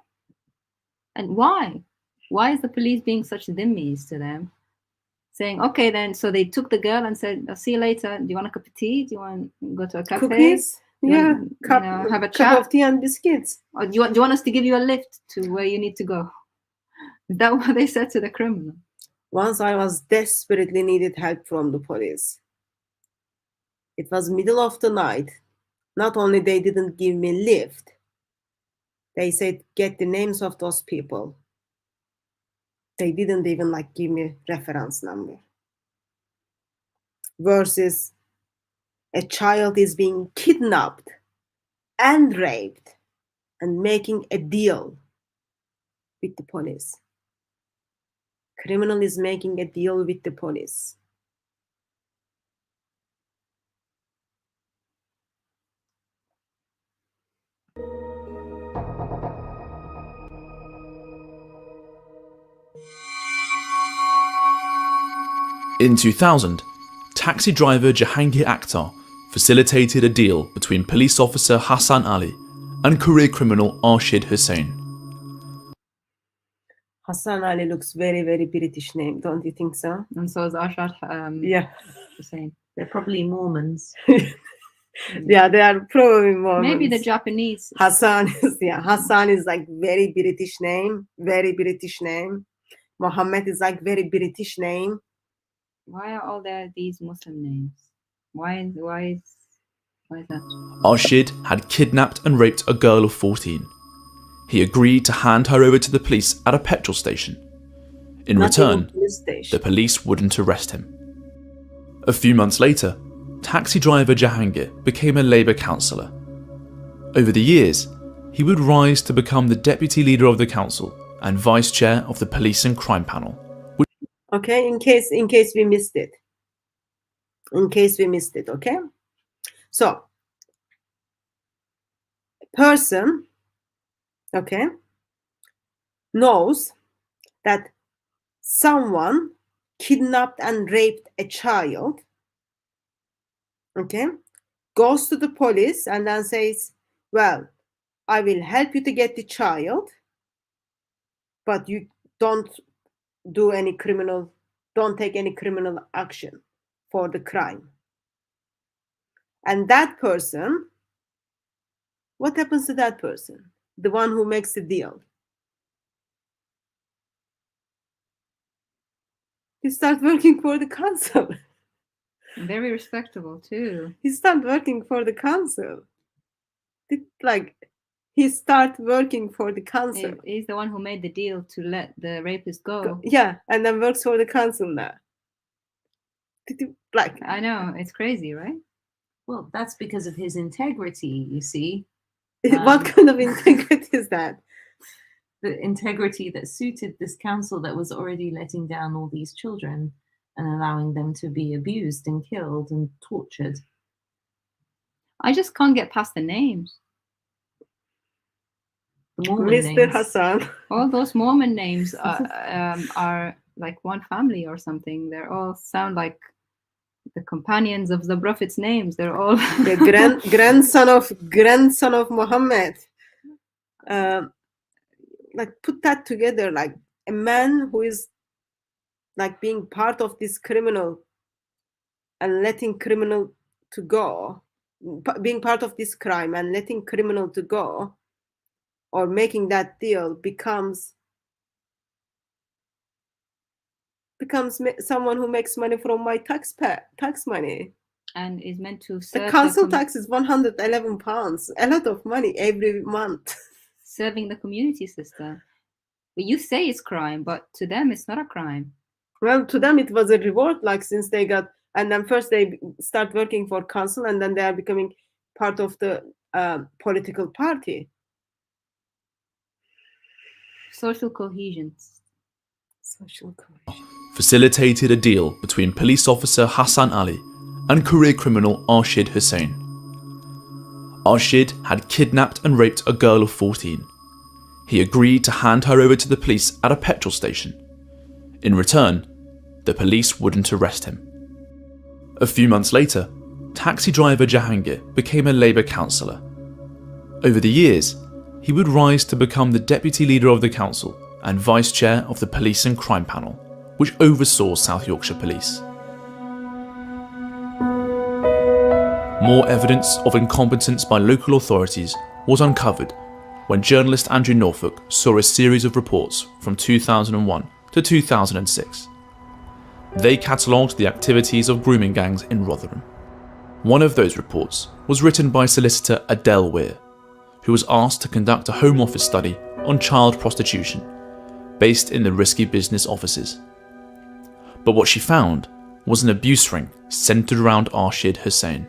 And why? Why is the police being such dhimmis to them? Saying, okay, then, so they took the girl and said, I'll see you later. Do you want a cup of tea? Do you want to go to a cafe? Cookies? Yeah, have a cup chat? of tea and biscuits. Or do you want us to give you a lift to where you need to go? Is that what they said to the criminal? Once I was desperately needed help from the police. It was middle of the night. Not only they didn't give me a lift, they said, get the names of those people. They didn't even give me reference number. Versus a child is being kidnapped and raped and making a deal with the police. Criminal is making a deal with the police. In 2000, taxi driver Jahangir Akhtar facilitated a deal between police officer Hassan Ali and career criminal Arshid Hussain. Hassan Ali looks very, very British name, don't you think so? And so is Arshad Yeah. Hussain. They're probably Mormons. Yeah, they are probably Mormons. Maybe the Japanese. Hassan is very British name, very British name. Mohammed is very British name. Why are all there these Muslim names? Why is that? Arshid had kidnapped and raped a girl of 14. He agreed to hand her over to the police at a petrol station. In return, the police wouldn't arrest him. A few months later, taxi driver Jahangir became a Labour councillor. Over the years, he would rise to become the deputy leader of the council and vice chair of the police and crime panel. Okay, in case we missed it. Okay? So, a person, okay, knows that someone kidnapped and raped a child, okay, goes to the police and then says, well, I will help you to get the child, but you don't take any criminal action for the crime. And that person, what happens to that person? The one who makes the deal. He starts working for the council. Very respectable too. He started working for the council. He started working for the council. He's the one who made the deal to let the rapist go. Yeah, and then works for the council now. I know, it's crazy, right? Well, that's because of his integrity, you see. What kind of integrity is that? The integrity that suited this council that was already letting down all these children and allowing them to be abused and killed and tortured. I just can't get past the names. The Mormon Mr. names. Hassan. All those Mormon names are like one family or something. They all sound like the companions of the Prophet's names. They're all the grandson of Muhammad. Put that together, like a man who is like being part of this criminal and letting criminal to go, being part of this crime and letting criminal to go, or making that deal becomes someone who makes money from my tax money. And is meant to serve the council tax is £111, a lot of money every month. Serving the community system. But you say it's crime, but to them it's not a crime. Well, to them it was a reward, like since they got, and then first they start working for council, and then they are becoming part of the political party. Social cohesion. Facilitated a deal between police officer Hassan Ali and career criminal Arshid Hussain. Arshid had kidnapped and raped a girl of 14. He agreed to hand her over to the police at a petrol station. In return, the police wouldn't arrest him. A few months later, taxi driver Jahangir became a Labour councillor. Over the years, he would rise to become the deputy leader of the council and vice chair of the Police and Crime Panel, which oversaw South Yorkshire Police. More evidence of incompetence by local authorities was uncovered when journalist Andrew Norfolk saw a series of reports from 2001 to 2006. They catalogued the activities of grooming gangs in Rotherham. One of those reports was written by solicitor Adele Weir, who was asked to conduct a Home Office study on child prostitution, based in the risky business offices. But what she found was an abuse ring centred around Arshid Hussain.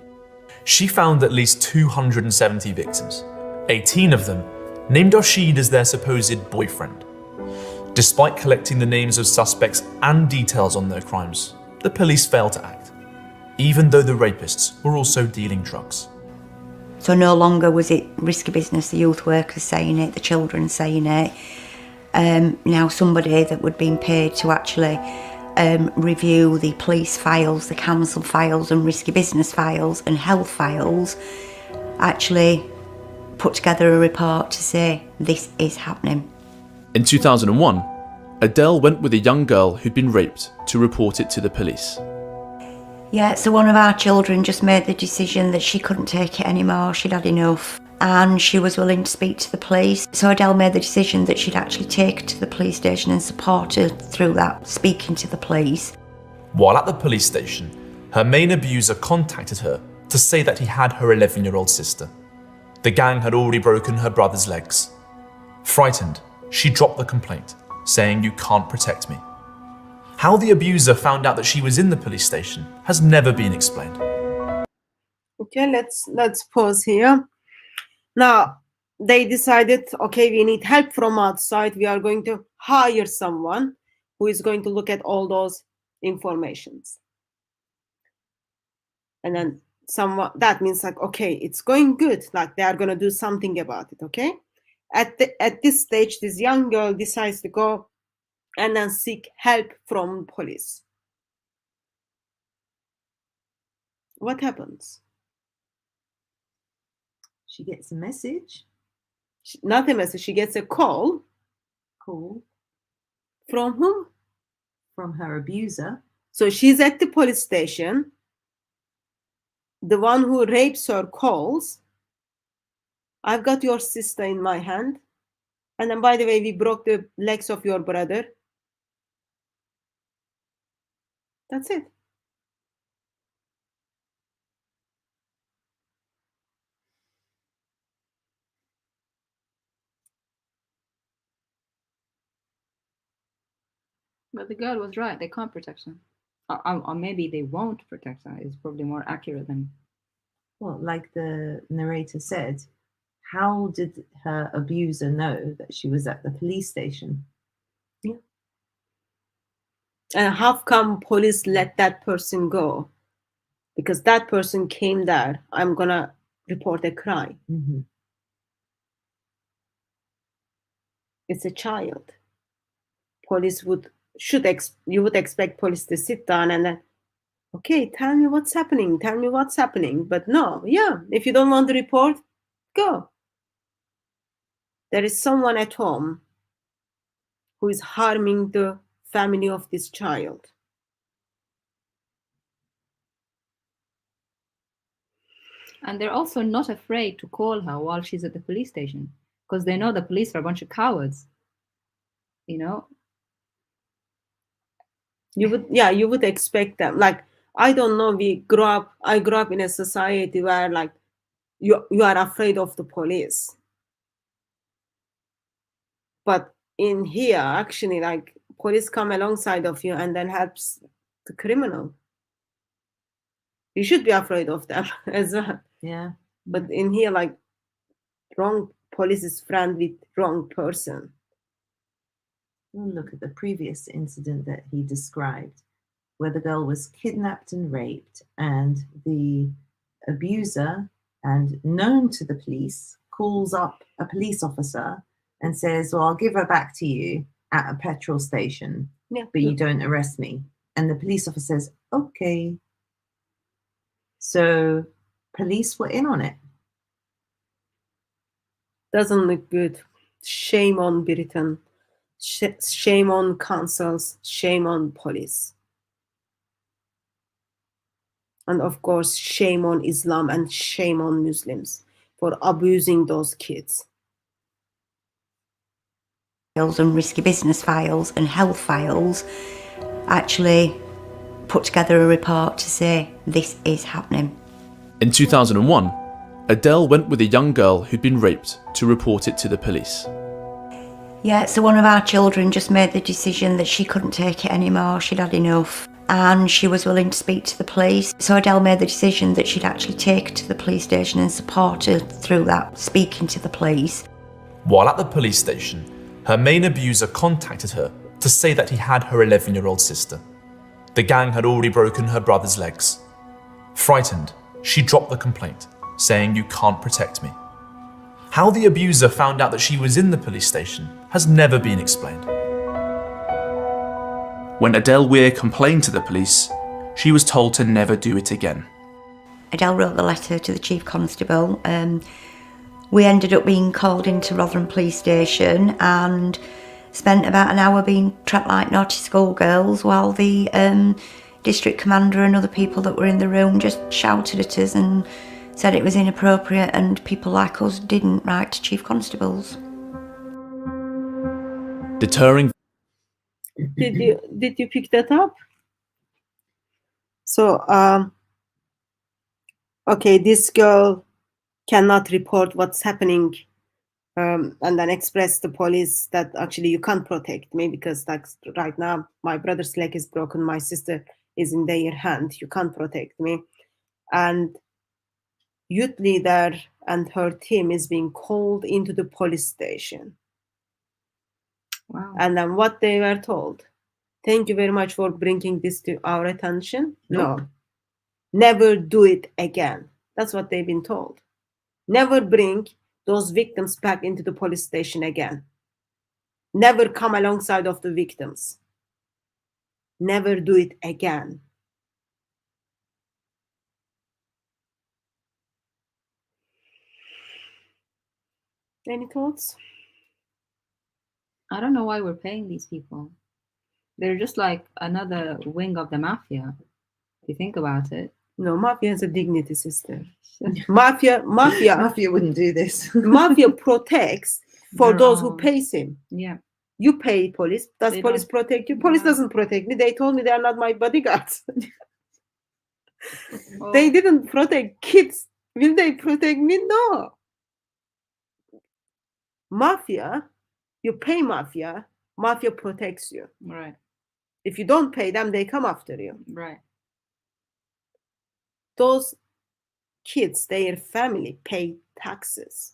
She found at least 270 victims, 18 of them named Arshid as their supposed boyfriend. Despite collecting the names of suspects and details on their crimes, the police failed to act, even though the rapists were also dealing drugs. So no longer was it risky business, the youth workers saying it, the children saying it. Now somebody that would been paid to actually review the police files, the council files and risky business files and health files, actually put together a report to say this is happening. In 2001, Adele went with a young girl who'd been raped to report it to the police. Yeah, so one of our children just made the decision that she couldn't take it anymore, she'd had enough, and she was willing to speak to the police. So Adele made the decision that she'd actually take her to the police station and support her through that, speaking to the police. While at the police station, her main abuser contacted her to say that he had her 11-year-old sister. The gang had already broken her brother's legs. Frightened, she dropped the complaint, saying, "You can't protect me." How the abuser found out that she was in the police station has never been explained. Okay, let's pause here. Now, they decided, okay, we need help from outside. We are going to hire someone who is going to look at all those informations. And then someone, that means like, okay, it's going good. Like they are going to do something about it, okay? At this stage, this young girl decides to go and then seek help from police. What happens? She gets a message Not a message. She gets a call. From whom? From her abuser. So she's at the police station. The one who rapes her calls. I've got your sister in my hand. And then, by the way, we broke the legs of your brother. That's it. But the girl was right. They can't protect her. Or maybe they won't protect her. It's probably more accurate than... Well, like the narrator said, how did her abuser know that she was at the police station? Yeah. And how come police let that person go? Because that person came there. I'm going to report a crime. Mm-hmm. It's a child. Police you would expect police to sit down and then, okay, tell me what's happening. Tell me what's happening. But no, yeah, if you don't want to report, go. There is someone at home who is harming the family of this child. And they're also not afraid to call her while she's at the police station because they know the police are a bunch of cowards. You know? You would expect them. Like, I don't know, I grew up in a society where like you are afraid of the police. But in here, actually, like police come alongside of you and then helps the criminal. You should be afraid of them as well. Yeah. But in here, like, wrong police is friend with wrong person. We'll look at the previous incident that he described, where the girl was kidnapped and raped, and the abuser, and known to the police, calls up a police officer and says, well, I'll give her back to you at a petrol station, but you don't arrest me. And the police officer says, okay. So police were in on it. Doesn't look good. Shame on Britain. Shame on councils. Shame on police. And of course, shame on Islam and shame on Muslims for abusing those kids. And risky business files and health files actually put together a report to say this is happening. In 2001, Adele went with a young girl who'd been raped to report it to the police. Yeah, so one of our children just made the decision that she couldn't take it anymore, she'd had enough, and she was willing to speak to the police. So Adele made the decision that she'd actually take her to the police station and support her through that, speaking to the police. While at the police station, her main abuser contacted her to say that he had her 11-year-old sister. The gang had already broken her brother's legs. Frightened, she dropped the complaint, saying, "You can't protect me." How the abuser found out that she was in the police station has never been explained. When Adele Weir complained to the police, she was told to never do it again. Adele wrote the letter to the Chief Constable. We ended up being called into Rotherham Police Station and spent about an hour being trapped like naughty schoolgirls while the district commander and other people that were in the room just shouted at us and said it was inappropriate and people like us didn't write to Chief Constables. Deterring. Did you pick that up? So, okay, this girl cannot report what's happening and then express the police that actually you can't protect me because like right now my brother's leg is broken, my sister is in their hand, you can't protect me. And youth leader and her team is being called into the police station. Wow. And then what they were told, thank you very much for bringing this to our attention. Nope. No, never do it again. That's what they've been told. Never bring those victims back into the police station again. Never come alongside of the victims. Never do it again. Any thoughts? I don't know why we're paying these people. They're just like another wing of the mafia, if you think about it. No, mafia has a dignity, sister. Mafia Mafia wouldn't do this. mafia protects for Their those who own. pays him. Yeah. You pay police. Does They police don't. protect you? Police No. doesn't protect me. They told me they are not my bodyguards. Oh, They didn't protect kids. Will they protect me? No. Mafia, you pay mafia. Mafia protects you. right, If you don't pay them, they come after you. right. Those kids, their family pay taxes.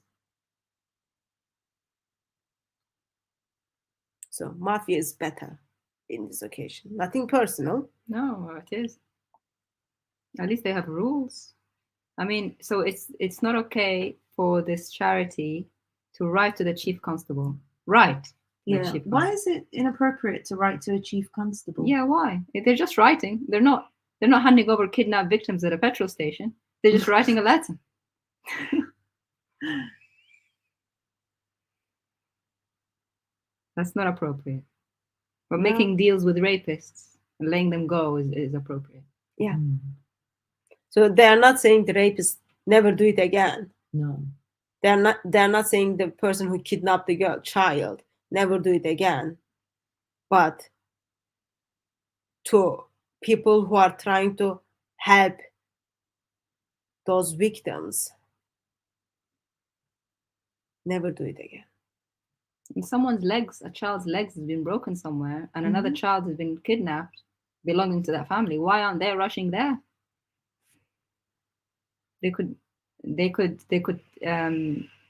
So mafia is better in this occasion. Nothing personal. No, it is. At least they have rules. I mean, so it's not okay for this charity to write to the chief constable. Right. Yeah. Why is it inappropriate to write to a chief constable? Yeah, why? They're just writing. They're not handing over kidnapped victims at a petrol station. They're just writing a letter. That's not appropriate. But No. making deals with rapists and letting them go is appropriate. Yeah. Mm, So they are not saying the rapist never do it again. no. They're not saying the person who kidnapped the child never do it again. But to people who are trying to help those victims, never do it again. And a child's legs has been broken somewhere, and another child has been kidnapped belonging to that family. Why aren't they rushing there? They could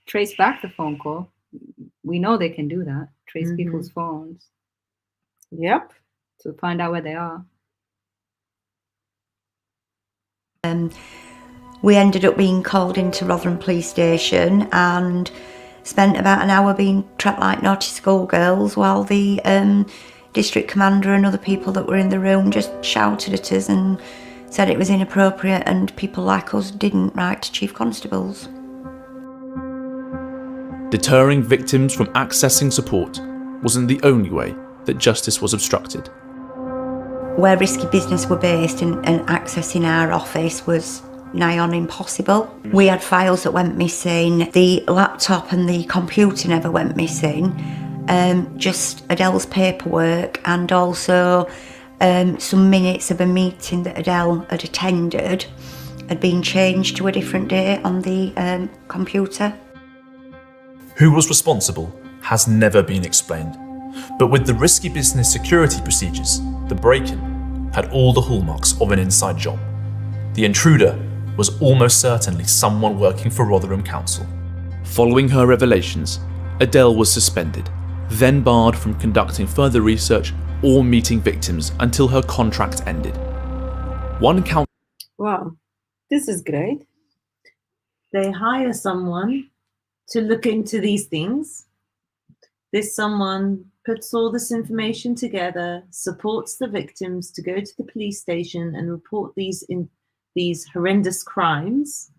trace back the phone call. We know they can do that. Trace people's phones Yep. to find out where they are. We ended up being called into Rotherham Police Station and spent about an hour being trapped like naughty schoolgirls while the district commander and other people that were in the room just shouted at us and said it was inappropriate and people like us didn't write to chief constables. Deterring victims from accessing support wasn't the only way that justice was obstructed. Where Risky Business were based and accessing our office was nigh on impossible. We had files that went missing, the laptop and the computer never went missing, just Adele's paperwork and also some minutes of a meeting that Adele had attended had been changed to a different day on the computer. Who was responsible has never been explained. But with the Risky Business security procedures, the break-in had all the hallmarks of an inside job. The intruder was almost certainly someone working for Rotherham Council. Following her revelations, Adele was suspended, then barred from conducting further research or meeting victims until her contract ended. One count. Wow. This is great. They hire someone to look into these things. This someone puts all this information together, supports the victims to go to the police station and report these horrendous crimes,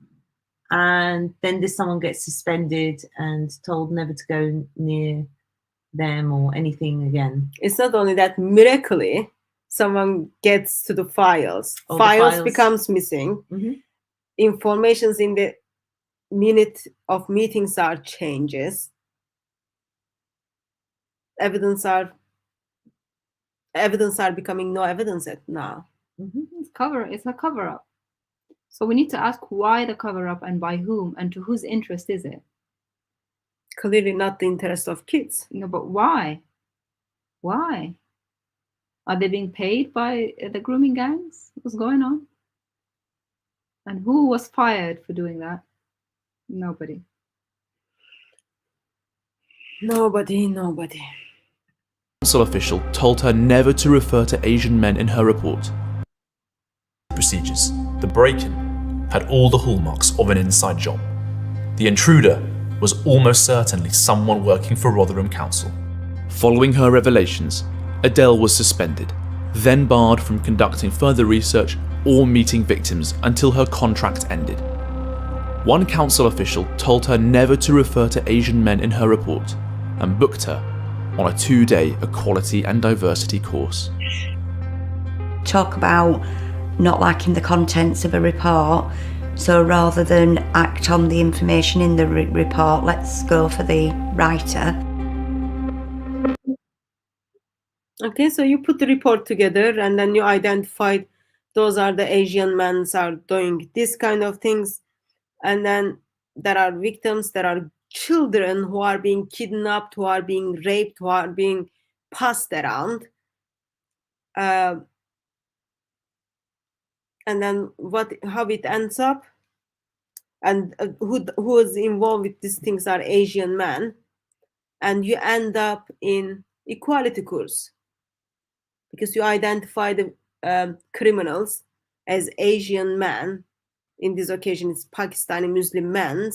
and then this someone gets suspended and told never to go near them or anything again. It's not only that, miraculously someone gets to the files. Oh, the Files files. becomes missing. Mhm. Informations in the minute of meetings are changes. Evidence are becoming no evidence at now. It's a cover-up. So we need to ask why the cover-up and by whom and to whose interest is it? Clearly not the interest of kids. No, but why? Why? Are they being paid by the grooming gangs? What's going on? And who was fired for doing that? Nobody. Nobody. Council official told her never to refer to Asian men in her report. Procedures. The break-in had all the hallmarks of an inside job. The intruder was almost certainly someone working for Rotherham Council. Following her revelations, Adele was suspended, then barred from conducting further research or meeting victims until her contract ended. One council official told her never to refer to Asian men in her report and booked her on a 2-day equality and diversity course. Talk about not liking the contents of a report, so rather than act on the information in the report, let's go for the writer. Okay, so you put the report together and then you identified those are the Asian men are doing this kind of things, and then there are victims, there are children who are being kidnapped, who are being raped, who are being passed around. And then how it ends up, and who is involved with these things are Asian men, and you end up in equality course because you identify the criminals as Asian men. In this occasion, it's Pakistani Muslim men.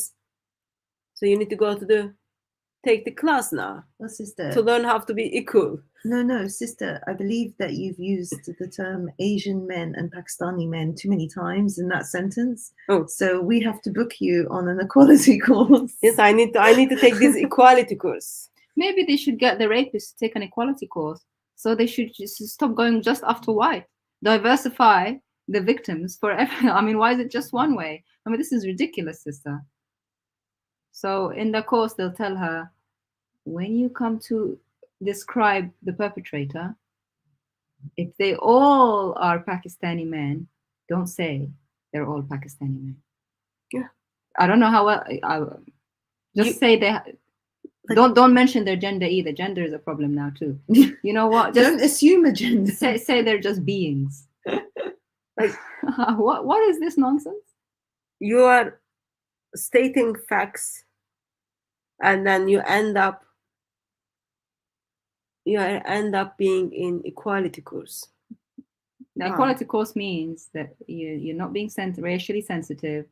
So you need to go to take the class now Well, sister, to learn how to be equal. No, sister, I believe that you've used the term Asian men and Pakistani men too many times in that sentence. Oh. So we have to book you on an equality course. Yes, I need to take this equality course. Maybe they should get the rapists to take an equality course. So they should just stop going just after white. Diversify the victims for everyone. I mean, why is it just one way? I mean, this is ridiculous, sister. So in the course, they'll tell her, when you come to describe the perpetrator, if they all are Pakistani men, don't say they're all Pakistani men. Yeah. I don't know how well. Say they. Don't mention their gender either. Gender is a problem now too. You know what? Just don't assume a gender. Say they're just beings. Like, what is this nonsense? You are stating facts, and then you end up being in equality course. Now, equality course means that you're not being racially sensitive.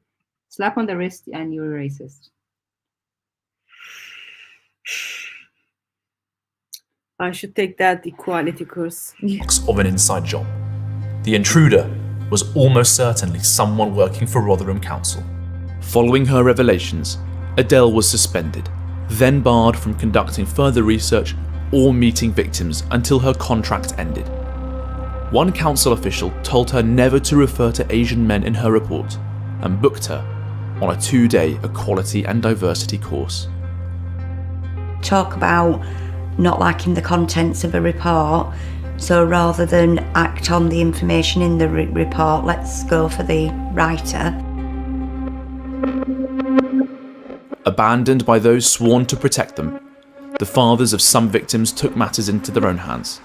Slap on the wrist, and you're a racist. I should take that equality course. Of an inside job. The intruder was almost certainly someone working for Rotherham Council. Following her revelations, Adele was suspended, then barred from conducting further research or meeting victims until her contract ended. One council official told her never to refer to Asian men in her report and booked her on a 2-day equality and diversity course. Talk about not liking the contents of a report, so rather than act on the information in the report, let's go for the writer. Abandoned by those sworn to protect them, the fathers of some victims took matters into their own hands,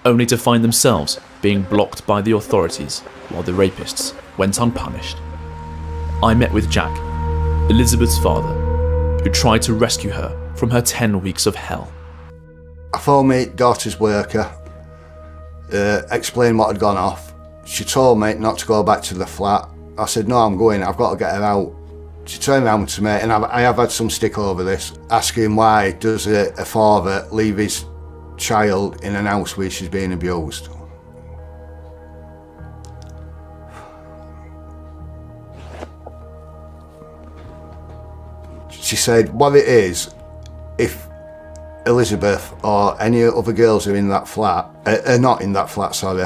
only to find themselves being blocked by the authorities while the rapists went unpunished. I met with Jack, Elizabeth's father, who tried to rescue her from her 10 weeks of hell. I phoned my daughter's worker, explained what had gone off. She told me not to go back to the flat. I said, no, I'm going, I've got to get her out. She turned around to me, and I have had some stick over this, asking why does a father leave his child in an house where she's being abused. She said, what it is, if Elizabeth or any other girls are in that flat, are not in that flat, sorry,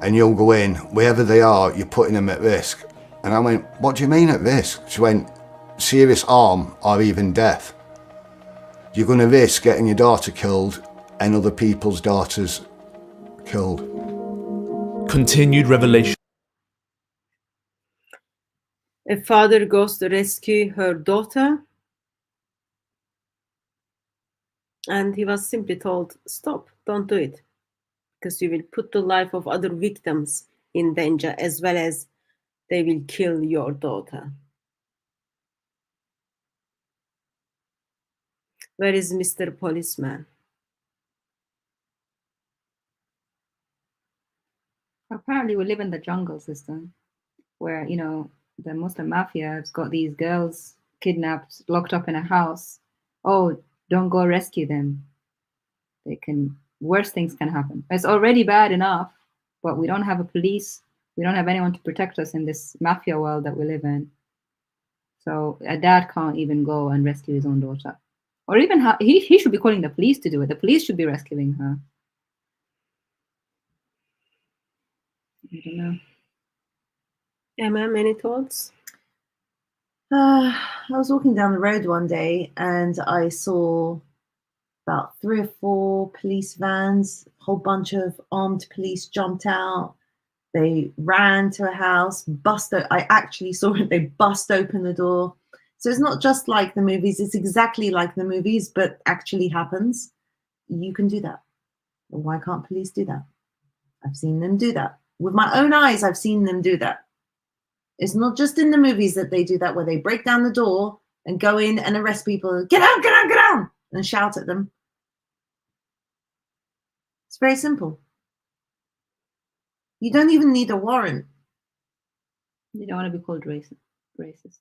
and you'll go in, wherever they are, you're putting them at risk. And I went, what do you mean at risk? She went, serious harm or even death. You're going to risk getting your daughter killed and other people's daughters killed. Continued revelation. A father goes to rescue her daughter, and he was simply told, stop, don't do it, because you will put the life of other victims in danger, as well as they will kill your daughter. Where is Mr. Policeman? Apparently we live in the jungle system where, the Muslim mafia has got these girls kidnapped, locked up in a house. Oh, don't go rescue them. Worse things can happen. It's already bad enough, but we don't have a police. We don't have anyone to protect us in this mafia world that we live in. So a dad can't even go and rescue his own daughter. Or even he should be calling the police to do it. The police should be rescuing her. I don't know. Emma, any thoughts? I was walking down the road one day and I saw about 3 or 4 police vans. A whole bunch of armed police jumped out. They ran to a house, I actually saw it. They bust open the door. So it's not just like the movies. It's exactly like the movies, but actually happens. You can do that. Why can't police do that? I've seen them do that. With my own eyes, I've seen them do that. It's not just in the movies that they do that, where they break down the door and go in and arrest people. Get out, get out, get out, and shout at them. It's very simple. You don't even need a warrant. You don't want to be called racist.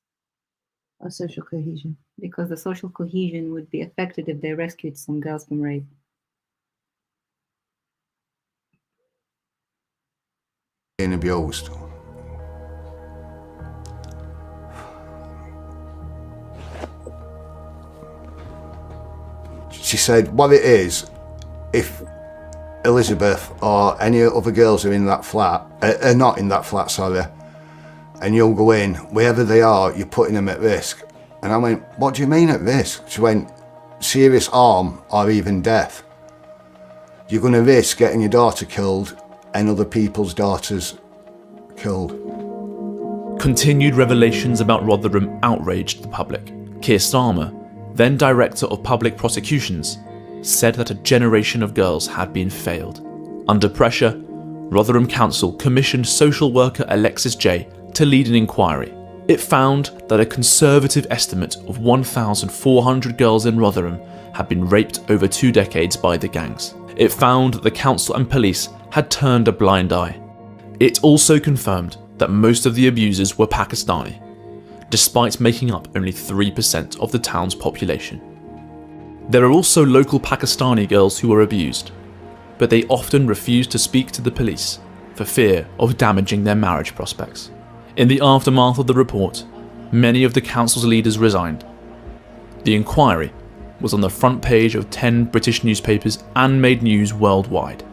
Or social cohesion. Because the social cohesion would be affected if they rescued some girls from rape. Being abused. She said, what it is, if Elizabeth or any other girls are in that flat, are not in that flat, sorry, and you'll go in, wherever they are, you're putting them at risk. And I went, what do you mean at risk? She went, serious harm or even death. You're going to risk getting your daughter killed and other people's daughters killed. Continued revelations about Rotherham outraged the public. Keir Starmer, then Director of Public Prosecutions, said that a generation of girls had been failed. Under pressure, Rotherham Council commissioned social worker Alexis J to lead an inquiry. It found that a conservative estimate of 1,400 girls in Rotherham had been raped over 2 decades by the gangs. It found that the council and police had turned a blind eye. It also confirmed that most of the abusers were Pakistani, despite making up only 3% of the town's population. There are also local Pakistani girls who were abused, but they often refused to speak to the police for fear of damaging their marriage prospects. In the aftermath of the report, many of the council's leaders resigned. The inquiry was on the front page of 10 British newspapers and made news worldwide.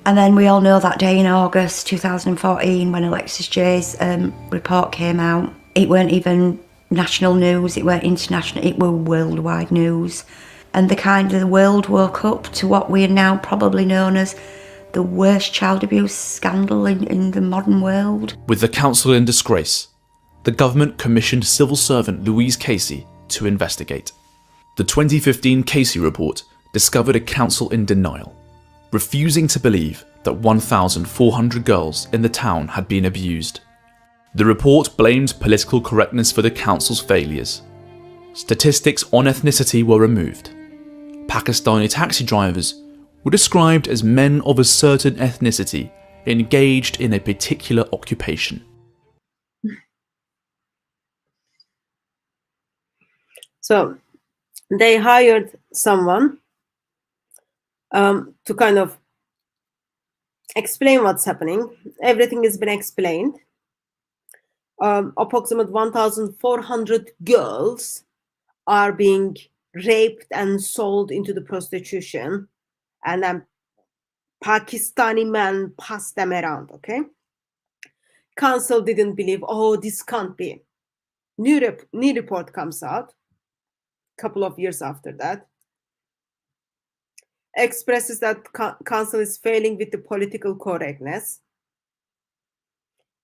And then we all know that day in August 2014 when Alexis J's report came out. It weren't even national news, it weren't international, it were worldwide news. And the world woke up to what we are now probably known as the worst child abuse scandal in the modern world. With the council in disgrace, the government commissioned civil servant Louise Casey to investigate. The 2015 Casey report discovered a council in denial, refusing to believe that 1,400 girls in the town had been abused. The report blamed political correctness for the council's failures. Statistics on ethnicity were removed. Pakistani taxi drivers were described as men of a certain ethnicity engaged in a particular occupation. So they hired someone to kind of explain what's happening. Everything has been explained. Approximately 1,400 girls are being raped and sold into the prostitution, and then Pakistani men pass them around, okay? Council didn't believe, oh, this can't be. New report comes out a couple of years after that. Expresses that council is failing with the political correctness,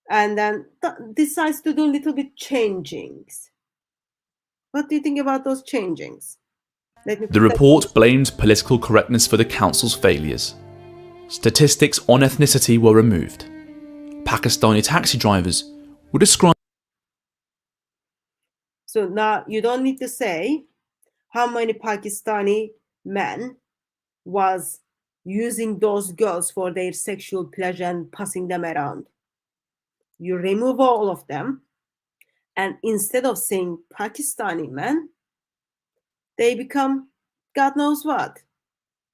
and then decides to do a little bit changings. What do you think about those changings? The report blamed political correctness for the council's failures. Statistics on ethnicity were removed. Pakistani taxi drivers were described. So now you don't need to say how many Pakistani men was using those girls for their sexual pleasure and passing them around. You remove all of them, and instead of saying Pakistani men, they become God knows what,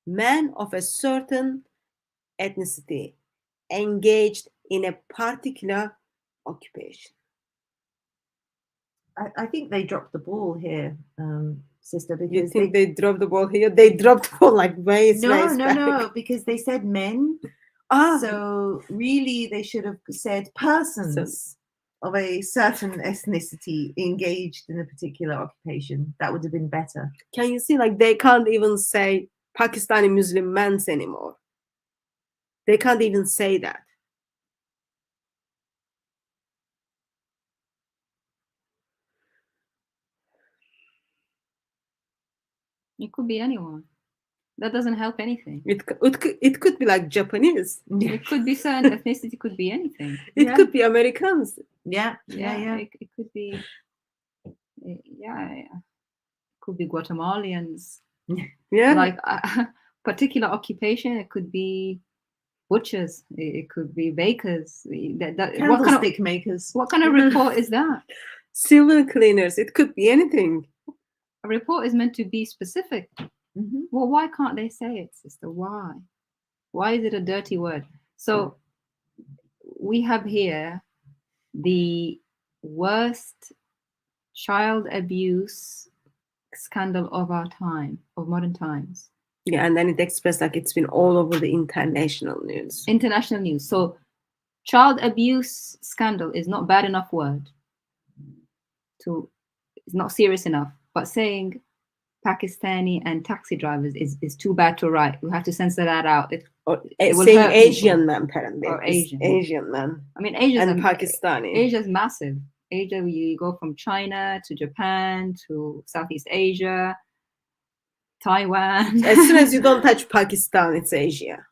men of a certain ethnicity. engaged in a particular occupation. I think they dropped the ball here, sister, You because think they dropped the ball here? They dropped the ball like ways back. no, because they said men. So really, they should have said persons of a certain ethnicity engaged in a particular occupation. That would have been better. Can you see, like, they can't even say Pakistani Muslim men anymore. They can't even say that. It could be anyone. That doesn't help anything. It could be like Japanese. It could be certain ethnicity. Could be anything. It could be Americans. Yeah. It could be. It could be Guatemalans. Yeah. Like a particular occupation. It could be butchers. It could be bakers. Candlestick makers. What kind of report is that? Civil cleaners. It could be anything. A report is meant to be specific. Well, why can't they say it, sister? Why? Why is it a dirty word? So we have here the worst child abuse scandal of our time, of modern times. Yeah, and then it expressed like it's been all over the international news. International news. So child abuse scandal is not bad enough word. It's not serious enough. But saying Pakistani and taxi drivers is too bad to write. We have to censor that out. It will saying hurt Asian people. man, apparently. Or It's Asian man. I mean, Asia and Pakistani. Asia is massive. Asia, you go from China to Japan to Southeast Asia, Taiwan. As soon as you don't touch Pakistan, it's Asia.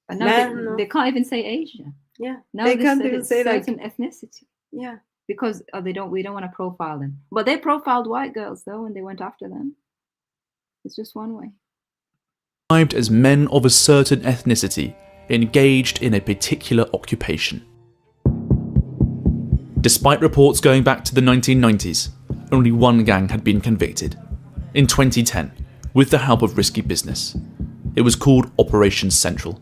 But now they can't even say Asia. Yeah, now they can't even say certain ethnicity. Yeah, because we don't want to profile them. But they profiled white girls though, and they went after them. It's just one way. Described as men of a certain ethnicity engaged in a particular occupation. Despite reports going back to the 1990s, only one gang had been convicted. In 2010, with the help of risky business. It was called Operation Central.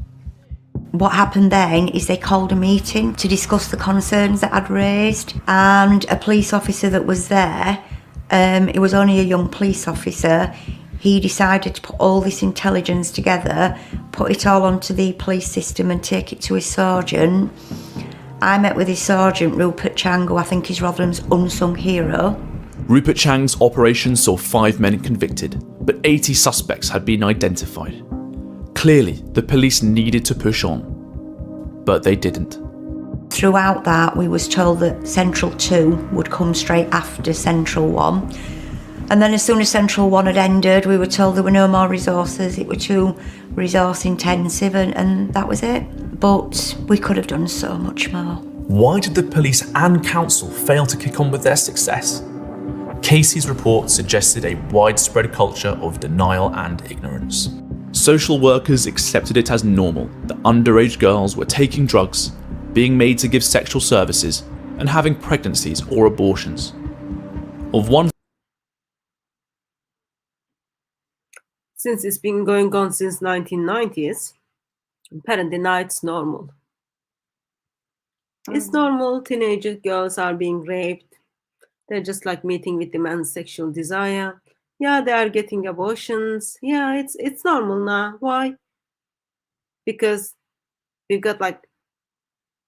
What happened then is they called a meeting to discuss the concerns that I'd raised, and a police officer that was there, it was only a young police officer, he decided to put all this intelligence together, put it all onto the police system and take it to his sergeant. I met with his sergeant, Rupert Chang, who I think is Rotherham's unsung hero. Rupert Chang's operation saw 5 men convicted, but 80 suspects had been identified. Clearly, the police needed to push on, but they didn't. Throughout that, we was told that Central 2 would come straight after Central 1. And then as soon as Central 1 had ended, we were told there were no more resources, it were too resource intensive, and that was it. But we could have done so much more. Why did the police and council fail to kick on with their success? Casey's report suggested a widespread culture of denial and ignorance. Social workers accepted it as normal that underage girls were taking drugs, being made to give sexual services, and having pregnancies or abortions. Since it's been going on since 1990s, apparently now it's normal. It's normal. Teenage girls are being raped. They're just like meeting with the man's sexual desire. Yeah, they are getting abortions. Yeah, it's normal now. Why? Because we've got like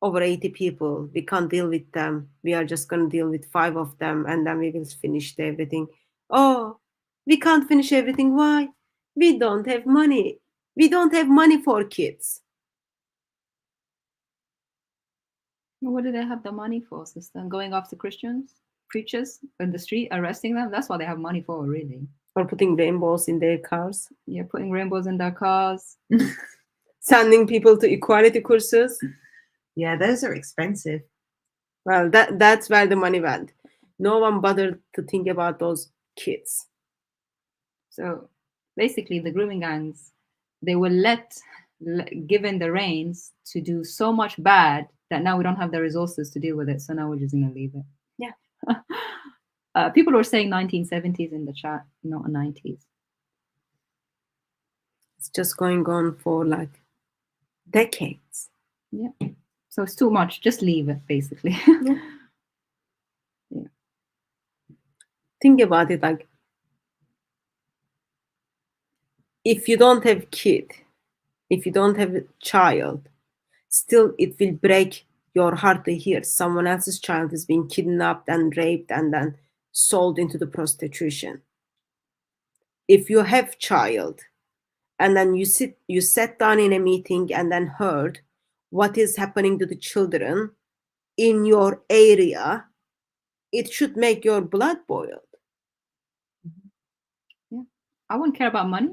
over 80 people. We can't deal with them. We are just going to deal with 5 of them, and then we will finish everything. Oh, we can't finish everything. Why? We don't have money. We don't have money for kids. What do they have the money for, sister? Going after Christians, preachers in the street, arresting them? That's what they have money for, really. Or putting rainbows in their cars. Yeah, putting rainbows in their cars. Sending people to equality courses. Yeah, those are expensive. Well, that's where the money went. No one bothered to think about those kids. So basically, the grooming gangs, they were given the reins to do so much bad that now we don't have the resources to deal with it. So now we're just going to leave it. Yeah. People were saying 1970s in the chat, not 90s. It's just going on for like Decades. Yeah. So it's too much. Just leave it, basically. Yeah. Think about it, like, if you don't have kid, if you don't have a child, still it will break your heart to hear someone else's child is being kidnapped and raped and then sold into the prostitution. If you have child and then you sat down in a meeting and then heard what is happening to the children in your area, it should make your blood boil. Yeah. I wouldn't care about money.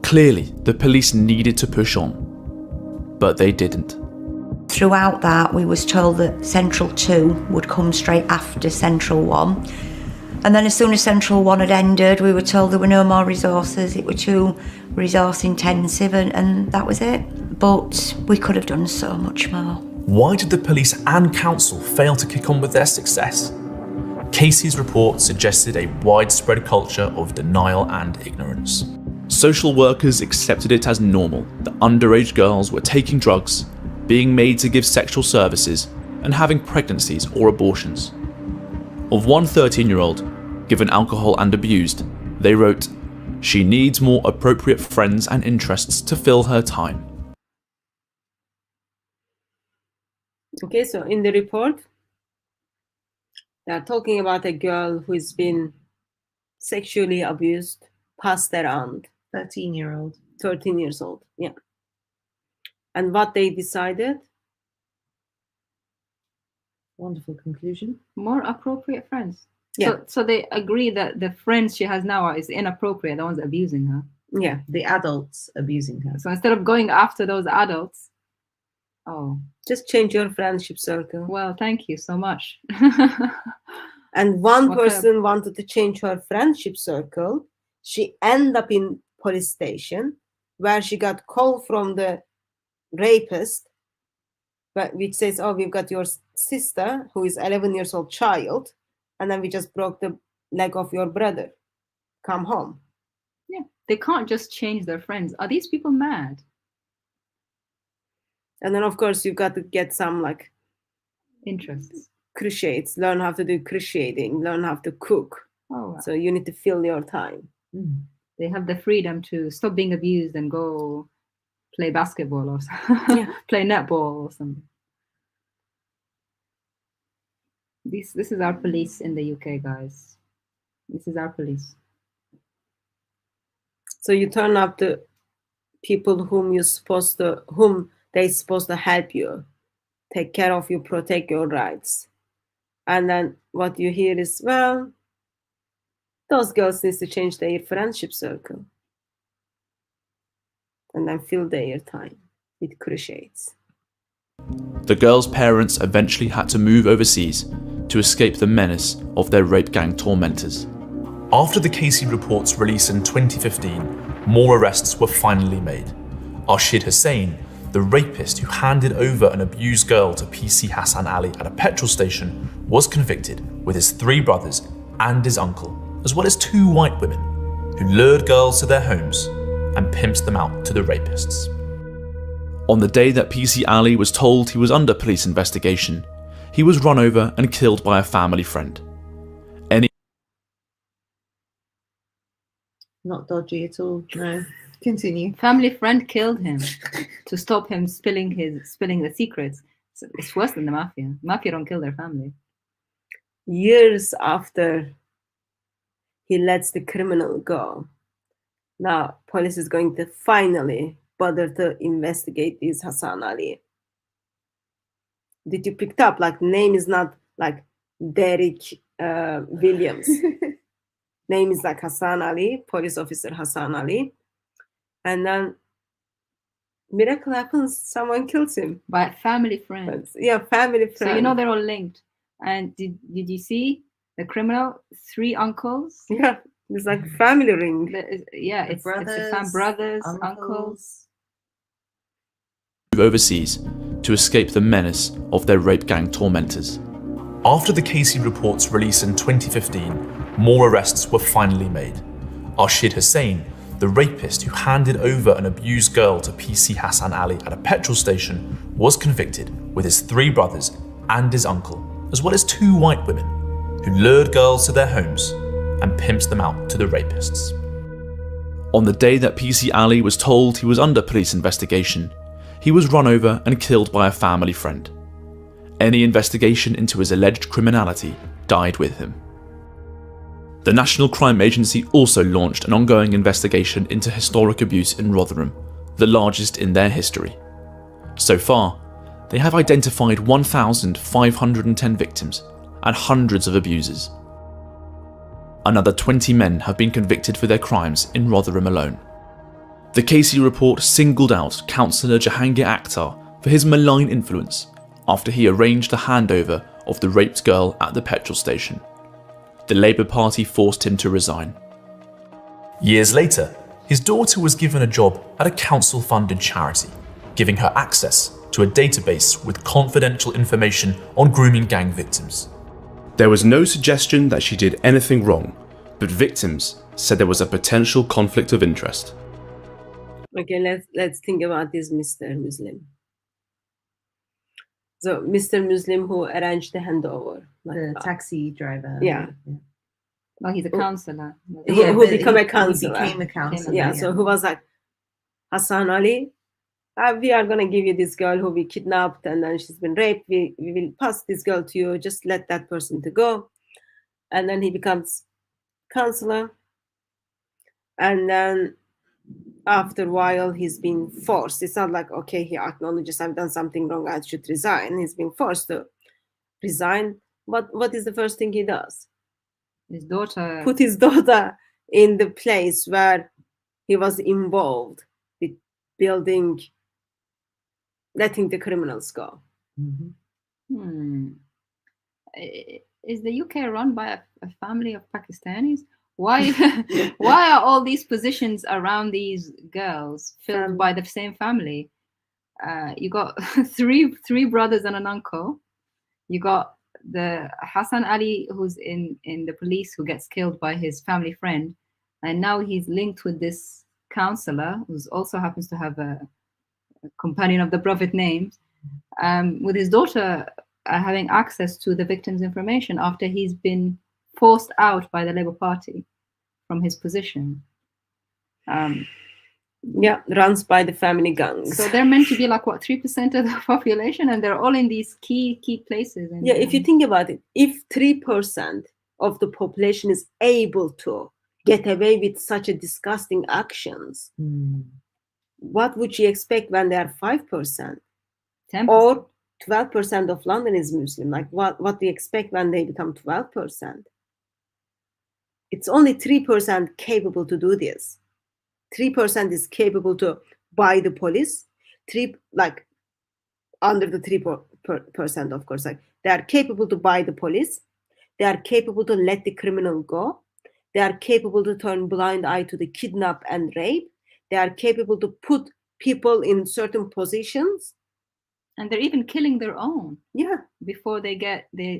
Clearly, the police needed to push on, but they didn't. Throughout that, we was told that Central 2 would come straight after Central 1. And then as soon as Central 1 had ended, we were told there were no more resources. It were too resource intensive, and that was it. But we could have done so much more. Why did the police and council fail to kick on with their success? Casey's report suggested a widespread culture of denial and ignorance. Social workers accepted it as normal that underage girls were taking drugs, being made to give sexual services, and having pregnancies or abortions. Of one 13-year-old given alcohol and abused, they wrote, "She needs more appropriate friends and interests to fill her time." Okay, so in the report, they're talking about a girl who's been sexually abused, passed around. 13-year-old. 13 years old, yeah. And what they decided? Wonderful conclusion. More appropriate friends. Yeah. So they agree that the friends she has now is inappropriate, the ones abusing her. Yeah. The adults abusing her. So instead of going after those adults, just change your friendship circle. Well, thank you so much. And one What person wanted to change her friendship circle. She ended up in police station where she got call from the rapist, which says, "Oh, we've got your sister who is 11 years old child, and then we just broke the leg of your brother. Come home." Yeah, they can't just change their friends. Are these people mad? And then of course you've got to get some like Interests. crochets, learn how to do crocheting, learn how to cook. Oh, wow. So you need to fill your time. They have the freedom to stop being abused and go play basketball or play netball or something. This is our police in the UK, guys. This is our police. So you turn up the people whom they're supposed to help you, take care of you, protect your rights. And then what you hear is, well, those girls need to change their friendship circle. And then fill their time with crochets. The girls' parents eventually had to move overseas to escape the menace of their rape gang tormentors. After the Casey report's release in 2015, more arrests were finally made. Arshid Hussain, the rapist who handed over an abused girl to PC Hassan Ali at a petrol station, was convicted with his 3 brothers and his uncle, as well as 2 white women, who lured girls to their homes and pimped them out to the rapists. On the day that PC Ali was told he was under police investigation, he was run over and killed by a family friend. Not dodgy at all. No. Continue. Family friend killed him to stop him spilling the secrets. So it's worse than the mafia. Mafia don't kill their family. Years after he lets the criminal go, now police is going to finally bother to investigate this Hassan Ali. Did you pick up? Like, name is not like Derek Williams. Name is like Hassan Ali, police officer Hassan Ali. And then miracle happens, someone kills him. By family friends. Yeah, family friends. So you know they're all linked. And did you see the criminal? 3 uncles? Yeah, it's like family ring. It's brothers, uncles. Overseas to escape the menace of their rape gang tormentors. After the Casey report's release in 2015, more arrests were finally made. Arshid Hussain, the rapist who handed over an abused girl to PC Hassan Ali at a petrol station, was convicted with his 3 brothers and his uncle, as well as 2 white women, who lured girls to their homes and pimped them out to the rapists. On the day that PC Ali was told he was under police investigation, he was run over and killed by a family friend. Any investigation into his alleged criminality died with him. The National Crime Agency also launched an ongoing investigation into historic abuse in Rotherham, the largest in their history. So far, they have identified 1,510 victims and hundreds of abusers. Another 20 men have been convicted for their crimes in Rotherham alone. The Casey report singled out Councillor Jahangir Akhtar for his malign influence after he arranged the handover of the raped girl at the petrol station. The Labour Party forced him to resign. Years later, his daughter was given a job at a council-funded charity, giving her access to a database with confidential information on grooming gang victims. There was no suggestion that she did anything wrong, but victims said there was a potential conflict of interest. Okay, let's think about this Mr. Muslim. So Mr. Muslim who arranged the handover. The taxi driver. Yeah. Well, he's a counsellor. Who became a counsellor. He became a counsellor. Yeah, so who was like, Hassan Ali, we are going to give you this girl who we kidnapped and then she's been raped. We will pass this girl to you. Just let that person to go. And then he becomes counsellor. And then after a while, he's been forced. It's not like, okay, he acknowledges I've done something wrong, I should resign. He's been forced to resign. But what is the first thing he does? His daughter. Put his daughter in the place where he was involved with building, letting the criminals go. Is the UK run by a family of Pakistanis? Why are all these positions around these girls filled by the same family? You got three brothers and an uncle. You got the Hassan Ali who's in the police who gets killed by his family friend, and now he's linked with this counselor who also happens to have a companion of the Prophet name, with his daughter having access to the victim's information after he's been forced out by the Labour Party from his position. Runs by the family gangs. So they're meant to be like, what, 3% of the population? And they're all in these key places. If you think about it, if 3% of the population is able to get away with such a disgusting actions, what would you expect when they are 5%? 10%. Or 12% of London is Muslim. Like what do you expect when they become 12%? It's only 3% capable to do this. 3% is capable to buy the police. Under the 3%, of course, like they are capable to buy the police. They are capable to let the criminal go. They are capable to turn blind eye to the kidnap and rape. They are capable to put people in certain positions. And they're even killing their own. Yeah. Before they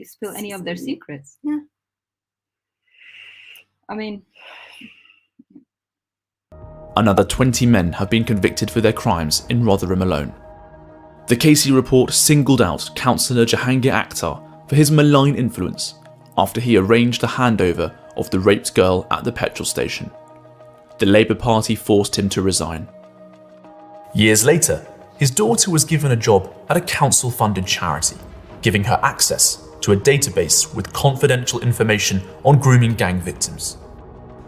spill any of their secrets. Yeah. I mean, Another 20 men have been convicted for their crimes in Rotherham alone. The Casey report singled out Councillor Jahangir Akhtar for his malign influence after he arranged the handover of the raped girl at the petrol station. The Labour Party forced him to resign. Years later, his daughter was given a job at a council-funded charity, giving her access to a database with confidential information on grooming gang victims.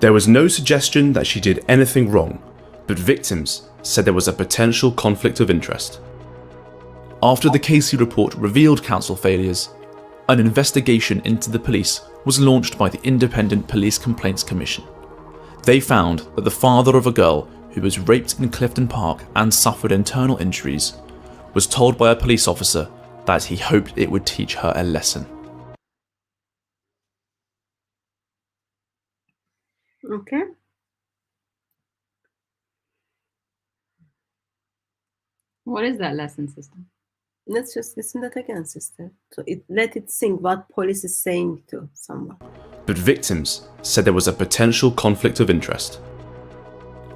There was no suggestion that she did anything wrong, but victims said there was a potential conflict of interest. After the Casey report revealed council failures, an investigation into the police was launched by the Independent Police Complaints Commission. They found that the father of a girl who was raped in Clifton Park and suffered internal injuries was told by a police officer that he hoped it would teach her a lesson. Okay. what is that lesson, sister? Let's just listen that again, sister. So let it sink what police is saying to someone. but victims said there was a potential conflict of interest.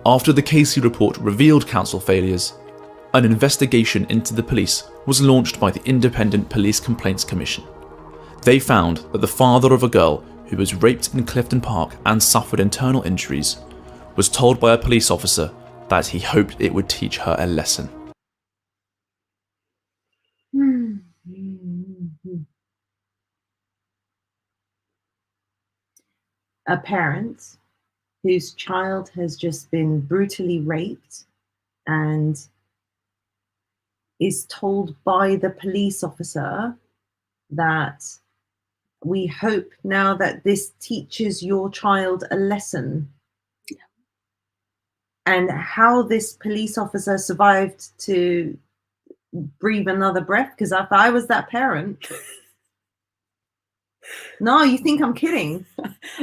After the Casey report revealed council failures, an investigation into the police was launched by the Independent Police Complaints Commission. They found that the father of a girl who was raped in Clifton Park and suffered internal injuries was told by a police officer that he hoped it would teach her a lesson. A parent whose child has just been brutally raped and is told by the police officer that we hope now that this teaches your child a lesson. And how this police officer survived to breathe another breath, because if I was that parent... No, you think I'm kidding?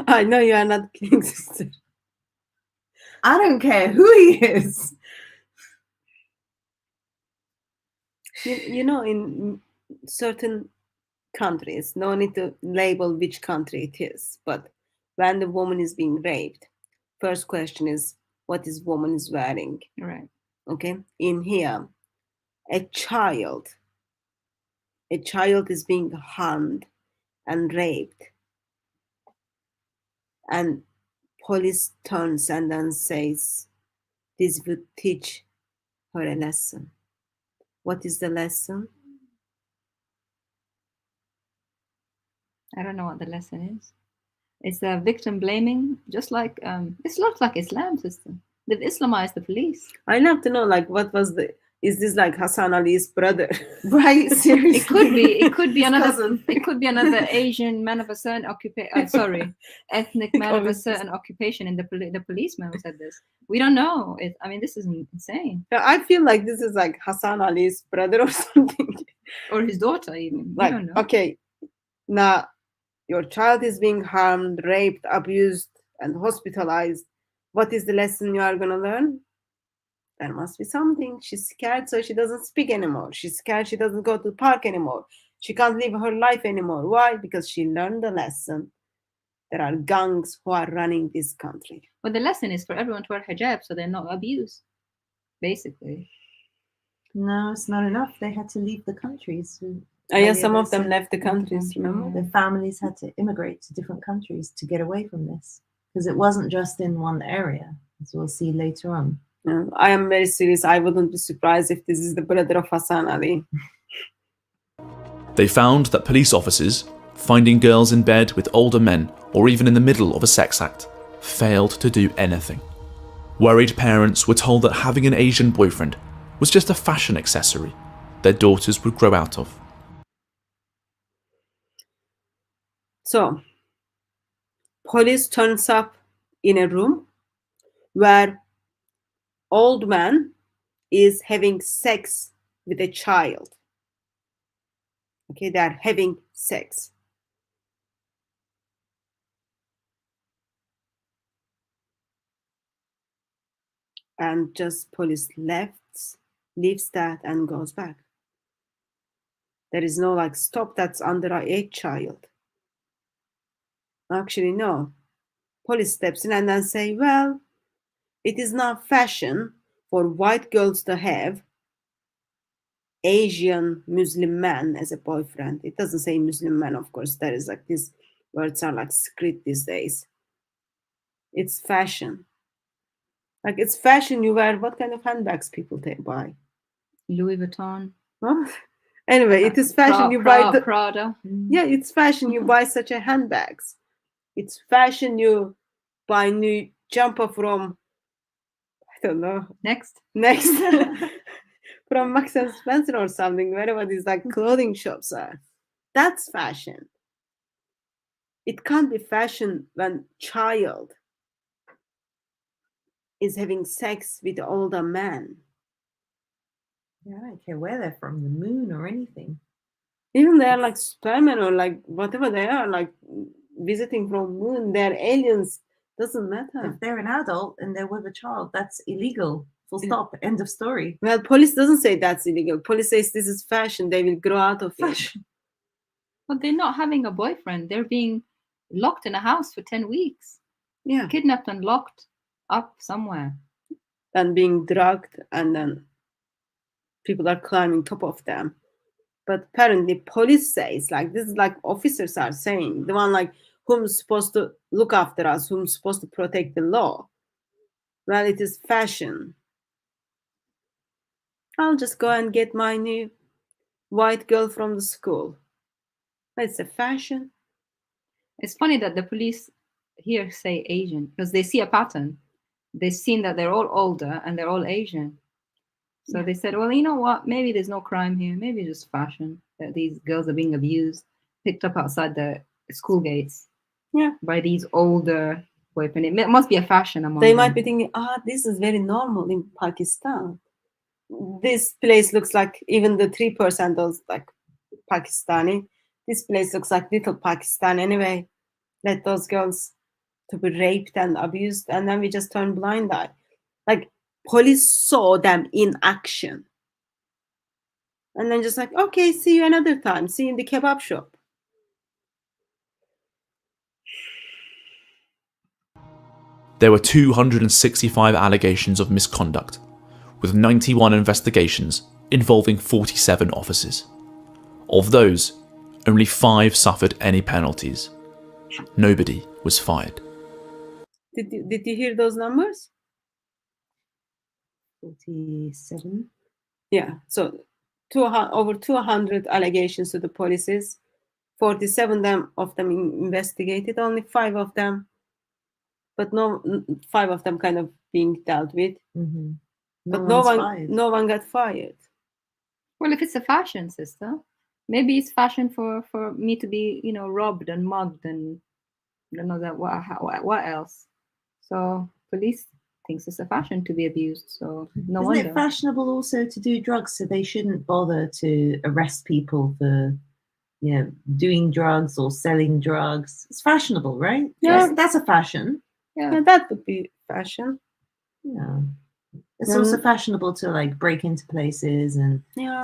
I know you are not kidding, sister. I don't care who he is. You know, in certain countries, no need to label which country it is, but when the woman is being raped, first question is, what is woman is wearing? Right. Okay. In here, a child is being harmed and raped, and police turns and then says, this would teach her a lesson. What is the lesson? I don't know what the lesson is. It's a victim blaming, just like it looks like Islam system. They've Islamized the police. I'd love to know, like, what was the? Is this like Hassan Ali's brother? Right? Seriously. It could be. It could be another. Cousin. It could be another Asian man of a certain occupation. Ethnic man of a certain occupation. And the policeman who said this. We don't know. I mean, this is insane. I feel like this is like Hassan Ali's brother or something, or his daughter even. Like, we don't know. Okay, now your child is being harmed, raped, abused, and hospitalized. What is the lesson you are gonna learn? There must be something. She's scared, so she doesn't speak anymore. She's scared, she doesn't go to the park anymore. She can't live her life anymore. Why? Because she learned the lesson. There are gangs who are running this country. But the lesson is for everyone to wear hijab so they're not abused, basically. No, it's not enough. They had to leave the countries. Yeah, some of them left the countries, remember? Their families had to immigrate to different countries to get away from this. Because it wasn't just in one area, as we'll see later on. I am very serious. I wouldn't be surprised if this is the brother of Hassan Ali. They found that police officers, finding girls in bed with older men or even in the middle of a sex act, failed to do anything. Worried parents were told that having an Asian boyfriend was just a fashion accessory their daughters would grow out of. So, police turns up in a room where old man is having sex with a child. Okay, they are having sex. And just police leaves that and goes back. There is no like, stop, that's underage child. Actually, no. Police steps in and then say, well, it is not fashion for white girls to have Asian Muslim man as a boyfriend. It doesn't say Muslim man, of course. There is like, these words are like secret these days. It's fashion. Like, it's fashion you wear. What kind of handbags people buy? Louis Vuitton. Huh? Anyway, it is fashion you buy. Prada. Yeah, it's fashion you buy such a handbags. It's fashion you buy new jumper from, I don't know. Next. From Marks and Spencer or something, wherever these like clothing shops are. That's fashion. It can't be fashion when child is having sex with an older man. Yeah, I don't care where they're from, the moon or anything. Even they are like Superman or like whatever they are, like visiting from moon, they're aliens. Doesn't matter. If they're an adult and they're with a child, that's illegal. Full stop. End of story. Well, police doesn't say that's illegal. Police says this is fashion. They will grow out of fashion. But they're not having a boyfriend. They're being locked in a house for 10 weeks. Yeah. Kidnapped and locked up somewhere. And being drugged, and then people are climbing top of them. But apparently police says, like, this is like officers are saying, the one like whom's supposed to look after us, whom's supposed to protect the law. Well, it is fashion. I'll just go and get my new white girl from the school. It's a fashion. It's funny that the police here say Asian because they see a pattern. They've seen that they're all older and they're all Asian. So they said, well, you know what? Maybe there's no crime here. Maybe it's just fashion that these girls are being abused, picked up outside the school gates by these older boyfriends. It must be a fashion among They them. might be thinking, this is very normal in Pakistan. This place looks like, even the 3% those like Pakistani, this place looks like little Pakistan anyway. Let those girls to be raped and abused, and then we just turn blind eye. Like, police saw them in action. And then just like, okay, see you another time. See you in the kebab shop. There were 265 allegations of misconduct, with 91 investigations involving 47 officers. Of those, only 5 suffered any penalties. Nobody was fired. Did you hear those numbers? 47. Yeah, so over 200 allegations to the policies, 47 of them investigated, only 5 of them, but 5 of them kind of being dealt with. Mm-hmm. But no one got fired. Well, if it's a fashion, sister, maybe it's fashion for me to be, robbed and mugged and I don't know that what else. So police thinks it's a fashion to be abused. So no wonder. Isn't it fashionable also to do drugs, so they shouldn't bother to arrest people for, doing drugs or selling drugs? It's fashionable, right? Yeah, that's a fashion. Yeah, that would be fashion. Yeah. It's also fashionable to like break into places and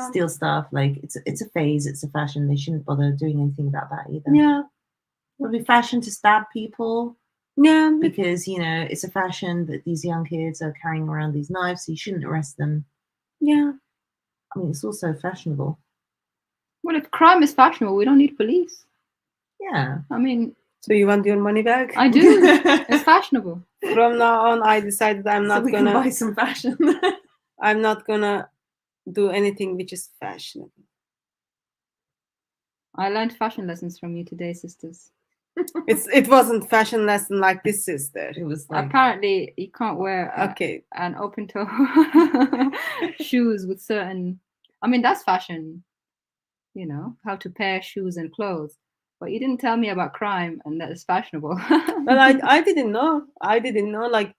steal stuff. Like it's a phase, it's a fashion. They shouldn't bother doing anything about that either. Yeah. It would be fashion to stab people. Yeah. Because, it's a fashion that these young kids are carrying around these knives, so you shouldn't arrest them. Yeah. I mean, it's also fashionable. Well, if crime is fashionable, we don't need police. Yeah. I mean... So you want your money back? I do. It's fashionable. From now on, I decided I'm not gonna buy some fashion. I'm not gonna do anything which is fashionable. I learned fashion lessons from you today, sisters. It wasn't fashion lesson like this, sister. It was like... Apparently, you can't wear an open toe shoes with certain... I mean, that's fashion, how to pair shoes and clothes. But you didn't tell me about crime, and that is fashionable. Well, I didn't know. I didn't know, like,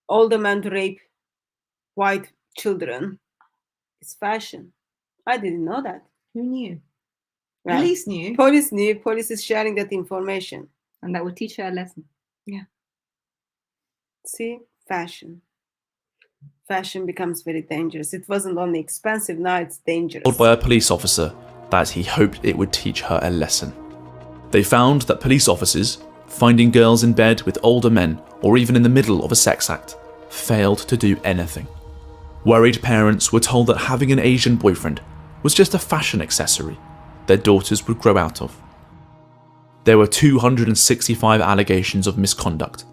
older men to rape white children. It's fashion. I didn't know that. Who knew? Right. Police knew. Police knew. Police is sharing that information. And that would teach her a lesson. Yeah. See? Fashion. Fashion becomes very dangerous. It wasn't only expensive, now it's dangerous. Told by a police officer that he hoped it would teach her a lesson. They found that police officers, finding girls in bed with older men or even in the middle of a sex act, failed to do anything. Worried parents were told that having an Asian boyfriend was just a fashion accessory their daughters would grow out of. There were 265 allegations of misconduct,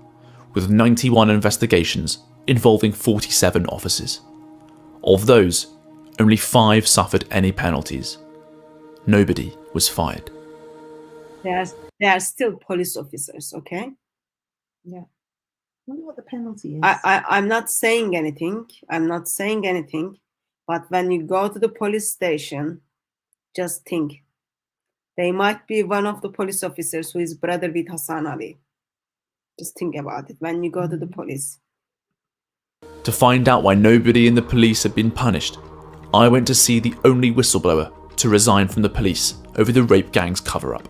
with 91 investigations involving 47 officers. Of those, only 5 suffered any penalties. Nobody was fired. They are still police officers, okay? Yeah. I wonder what the penalty is. I'm not saying anything. But when you go to the police station, just think. They might be one of the police officers who is brother with Hassan Ali. Just think about it when you go to the police. To find out why nobody in the police had been punished, I went to see the only whistleblower to resign from the police over the rape gang's cover-up.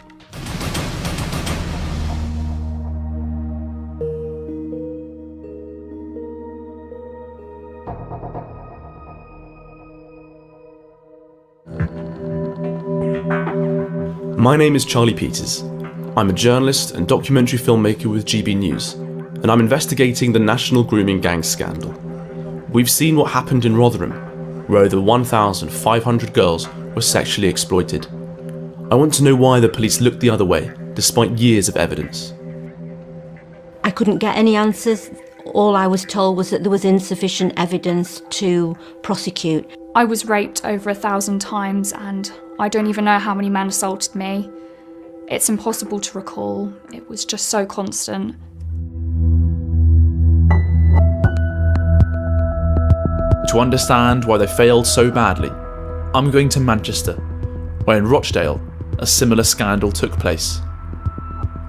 My name is Charlie Peters. I'm a journalist and documentary filmmaker with GB News, and I'm investigating the national grooming gang scandal. We've seen what happened in Rotherham, where over 1,500 girls were sexually exploited. I want to know why the police looked the other way, despite years of evidence. I couldn't get any answers. All I was told was that there was insufficient evidence to prosecute. I was raped over 1,000 times and I don't even know how many men assaulted me. It's impossible to recall. It was just so constant. To understand why they failed so badly, I'm going to Manchester, where in Rochdale, a similar scandal took place.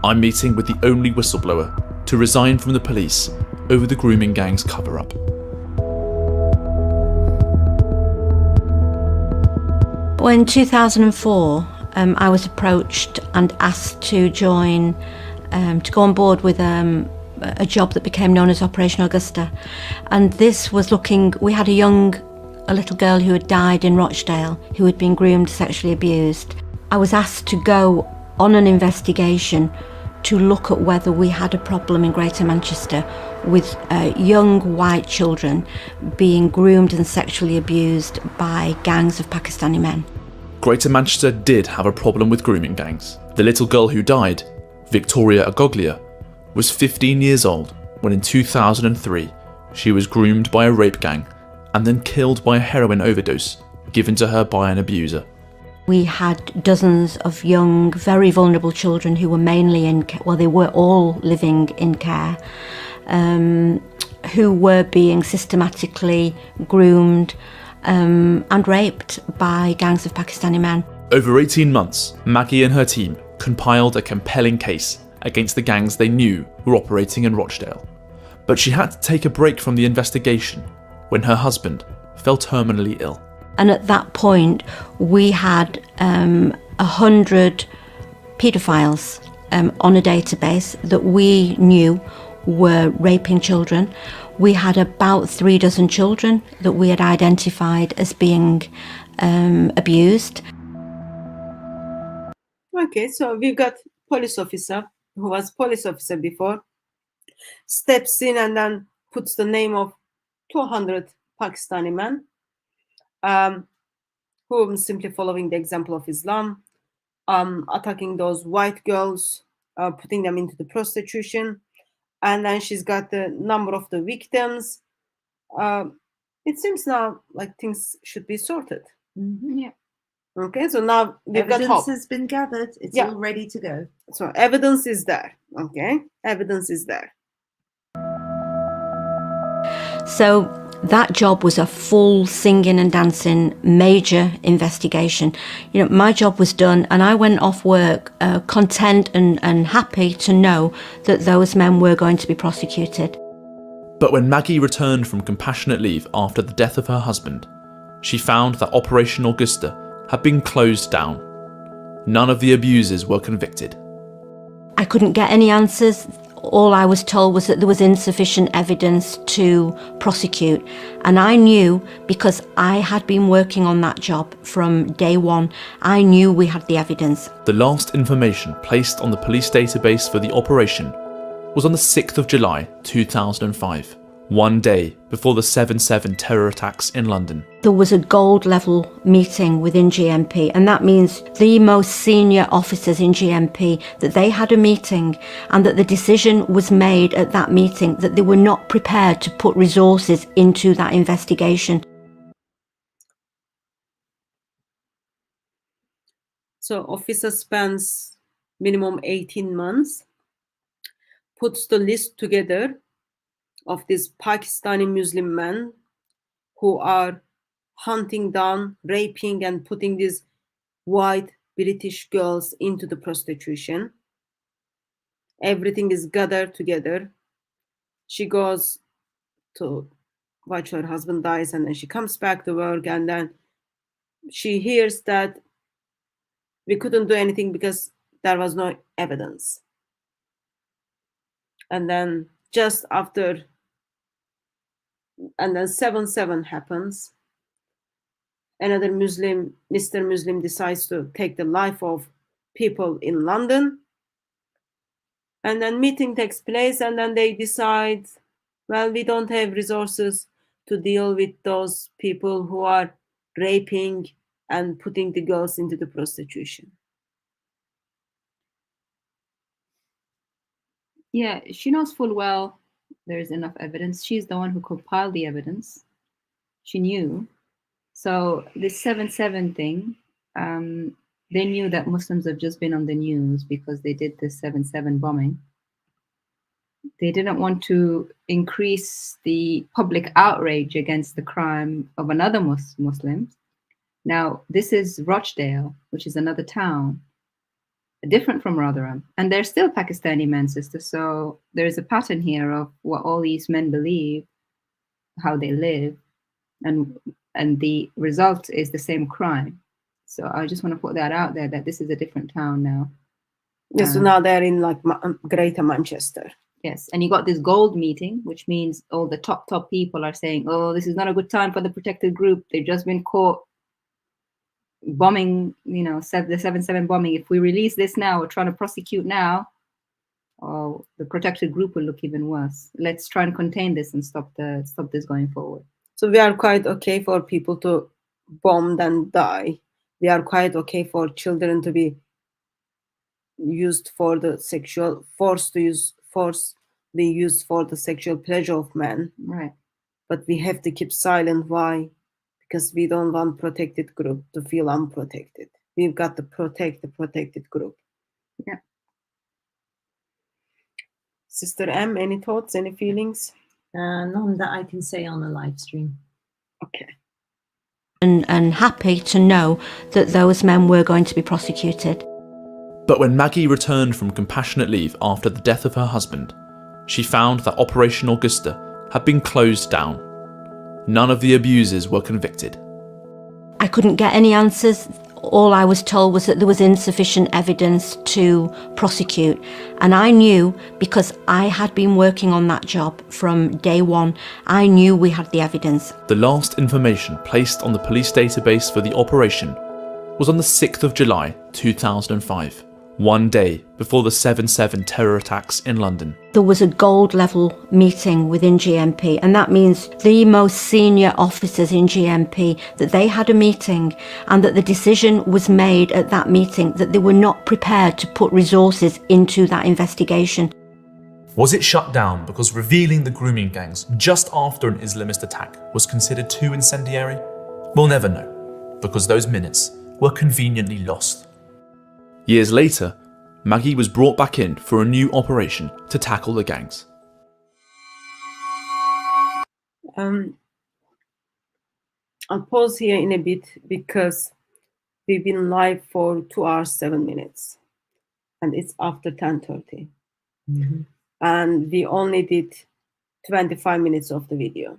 I'm meeting with the only whistleblower to resign from the police over the grooming gang's cover-up. Well, in 2004, I was approached and asked to join, to go on board with a job that became known as Operation Augusta. And this was we had a little girl who had died in Rochdale, who had been groomed, sexually abused. I was asked to go on an investigation to look at whether we had a problem in Greater Manchester with young white children being groomed and sexually abused by gangs of Pakistani men. Greater Manchester did have a problem with grooming gangs. The little girl who died, Victoria Agoglia, was 15 years old when in 2003 she was groomed by a rape gang and then killed by a heroin overdose given to her by an abuser. We had dozens of young, very vulnerable children who were mainly they were all living in care, who were being systematically groomed and raped by gangs of Pakistani men. Over 18 months, Maggie and her team compiled a compelling case against the gangs they knew were operating in Rochdale. But she had to take a break from the investigation when her husband fell terminally ill. And at that point, we had 100 paedophiles on a database that we knew were raping children. We had about 3 dozen children that we had identified as being abused. Okay, so we've got police officer who was police officer before, steps in and then puts the name of 200 Pakistani men who are simply following the example of Islam, attacking those white girls, putting them into the prostitution, and then she's got the number of the victims. It seems now like things should be sorted. Mm-hmm. Yeah. Okay, so now we've got Evidence hope. has been gathered. It's Yeah. all ready to go. So evidence is there. Okay, evidence is there. So that job was a full singing and dancing major investigation. You know, my job was done and I went off work content and happy to know that those men were going to be prosecuted. But when Maggie returned from compassionate leave after the death of her husband, she found that Operation Augusta had been closed down. None of the abusers were convicted. I couldn't get any answers. All I was told was that there was insufficient evidence to prosecute. And I knew, because I had been working on that job from day one, I knew we had the evidence. The last information placed on the police database for the operation was on the 6th of July 2005, one day before the 7/7 terror attacks in London. There was a gold level meeting within GMP, and that means the most senior officers in GMP, that they had a meeting and that the decision was made at that meeting that they were not prepared to put resources into that investigation. So officer spends minimum 18 months, puts the list together of these Pakistani Muslim men who are hunting down, raping and putting these white British girls into the prostitution. Everything is gathered together. She goes to watch her husband dies and then she comes back to work and then she hears that we couldn't do anything because there was no evidence. And then just after, and then 7/7 happens. Another Muslim, Mr. Muslim, decides to take the life of people in London. And then meeting takes place, and then they decide, well, we don't have resources to deal with those people who are raping and putting the girls into the prostitution. Yeah, she knows full well there is enough evidence. She's the one who compiled the evidence. She knew. So this 7/7 thing, they knew that Muslims have just been on the news because they did the 7/7 bombing. They didn't want to increase the public outrage against the crime of another Muslim. Now, this is Rochdale, which is another town, different from Rotherham. And they're still Pakistani men, sister. So there's a pattern here of what all these men believe, how they live, and the result is the same crime. So I just want to put that out there, that this is a different town now. Yes, so now they're in like Greater Manchester. Yes, and you got this gold meeting, which means all the top people are saying, oh, this is not a good time for the protected group. They've just been caught bombing, you know, the 7/7 bombing. If we release this now, we're trying to prosecute now, oh, the protected group will look even worse. Let's try and contain this and stop this going forward. So we are quite okay for people to bomb and die. We are quite okay for children to be used for the sexual be used for the sexual pleasure of men. Right. But we have to keep silent. Why? Because we don't want protected group to feel unprotected. We've got to protect the protected group. Yeah. Sister M, any thoughts, any feelings? None that I can say on the live stream. Okay. And happy to know that those men were going to be prosecuted. But when Maggie returned from compassionate leave after the death of her husband, she found that Operation Augusta had been closed down. None of the abusers were convicted. I couldn't get any answers. All I was told was that there was insufficient evidence to prosecute. And I knew, because I had been working on that job from day one, I knew we had the evidence. The last information placed on the police database for the operation was on the 6th of July 2005, one day before the 7/7 terror attacks in London. There was a gold level meeting within GMP, and that means the most senior officers in GMP, that they had a meeting and that the decision was made at that meeting that they were not prepared to put resources into that investigation. Was it shut down because revealing the grooming gangs just after an Islamist attack was considered too incendiary? We'll never know, because those minutes were conveniently lost. Years later, Maggie was brought back in for a new operation to tackle the gangs. I'll pause here in a bit because we've been live for 2 hours, 7 minutes, and it's after 10:30. Mm-hmm. And we only did 25 minutes of the video.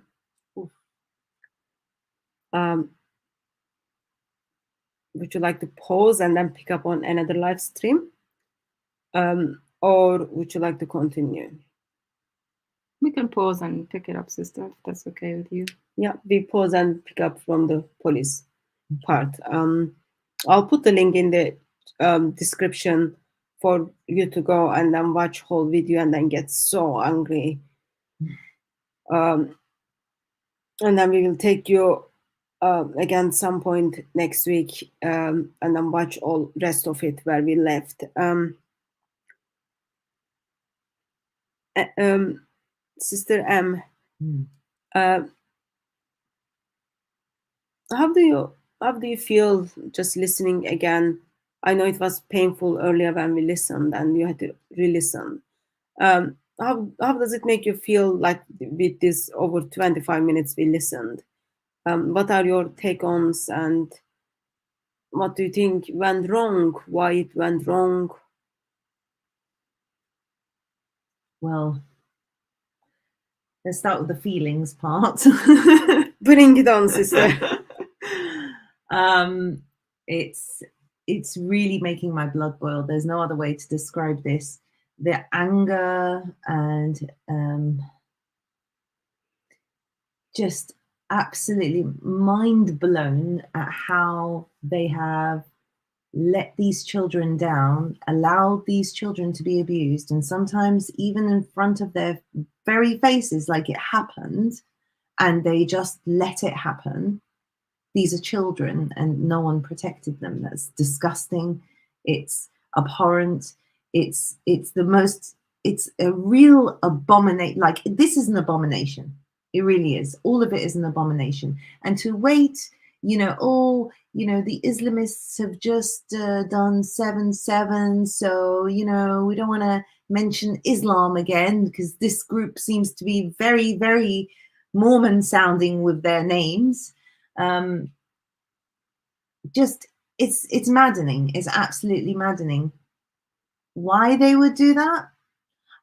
Would you like to pause and then pick up on another live stream? Or would you like to continue? We can pause and pick it up, sister, if that's okay with you. Yeah, we pause and pick up from the police part. I'll put the link in the description for you to go and then watch whole video and then get so angry. And then we will take you again some point next week and then watch all rest of it where we left. Sister M, how do you feel just listening again? I know it was painful earlier when we listened and you had to re-listen. How does it make you feel like with this over 25 minutes we listened? What are your take-ons and what do you think went wrong? Why it went wrong? Well, let's start with the feelings part. Bring it on, sister. It's really making my blood boil. There's no other way to describe this. The anger and just absolutely mind blown at how they have let these children down, allow these children to be abused, and sometimes even in front of their very faces, like it happened, and they just let it happen. These are children and no one protected them. That's disgusting. It's abhorrent. It's a real abomination. Like, this is an abomination. It really is. All of it is an abomination. And to wait, the Islamists have just done 7/7. So, we don't want to mention Islam again because this group seems to be very, very Mormon sounding with their names. It's maddening. It's absolutely maddening. Why they would do that,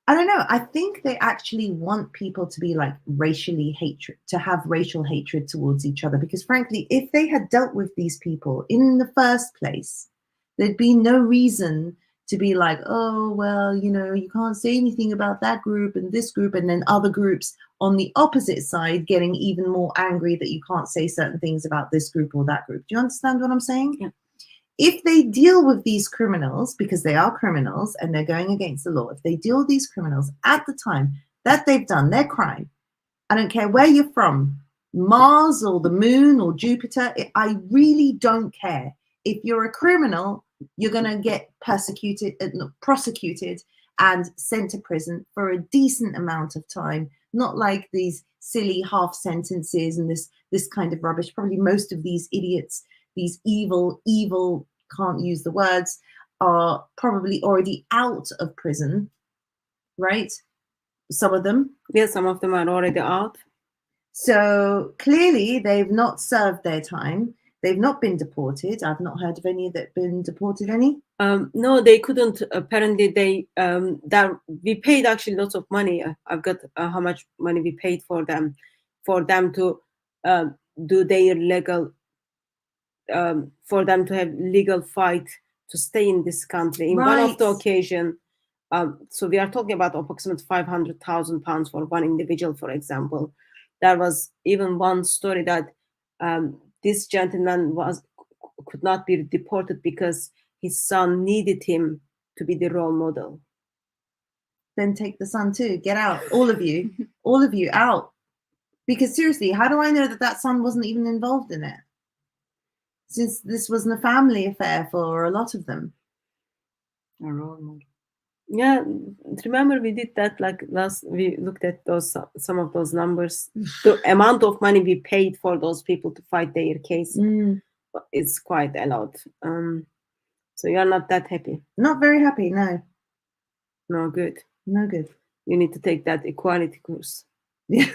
I don't know. I think they actually want people to be like to have racial hatred towards each other, because frankly, if they had dealt with these people in the first place, there'd be no reason to be like, oh, well, you can't say anything about that group and this group, and then other groups on the opposite side getting even more angry that you can't say certain things about this group or that group. Do you understand what I'm saying? Yeah. If they deal with these criminals, because they are criminals and they're going against the law, if they deal with these criminals at the time that they've done their crime, I don't care where you're from, Mars or the moon or Jupiter, I really don't care. If you're a criminal, you're going to get prosecuted and sent to prison for a decent amount of time, not like these silly half sentences and this kind of rubbish. Probably most of these idiots, these evil, can't use the words, are probably already out of prison, right? Some of them. Yeah, some of them are already out. So clearly they've not served their time. They've not been deported. I've not heard of any that been deported. Any? No, they couldn't. Apparently, we paid actually lots of money. I've got how much money we paid for them to do their legal, for them to have legal fight to stay in this country. In one of the occasion, so we are talking about approximately £500,000 for one individual, for example. There was even one story that this gentleman could not be deported because his son needed him to be the role model. Then take the son too. Get out, all of you out. Because seriously, how do I know that son wasn't even involved in it? Since this wasn't a family affair for a lot of them. A role model. Yeah, remember we did that we looked at some of those numbers. The amount of money we paid for those people to fight their case is quite a lot. So you're not that happy? Not very happy, no. No good. No good. You need to take that equality course. Yeah.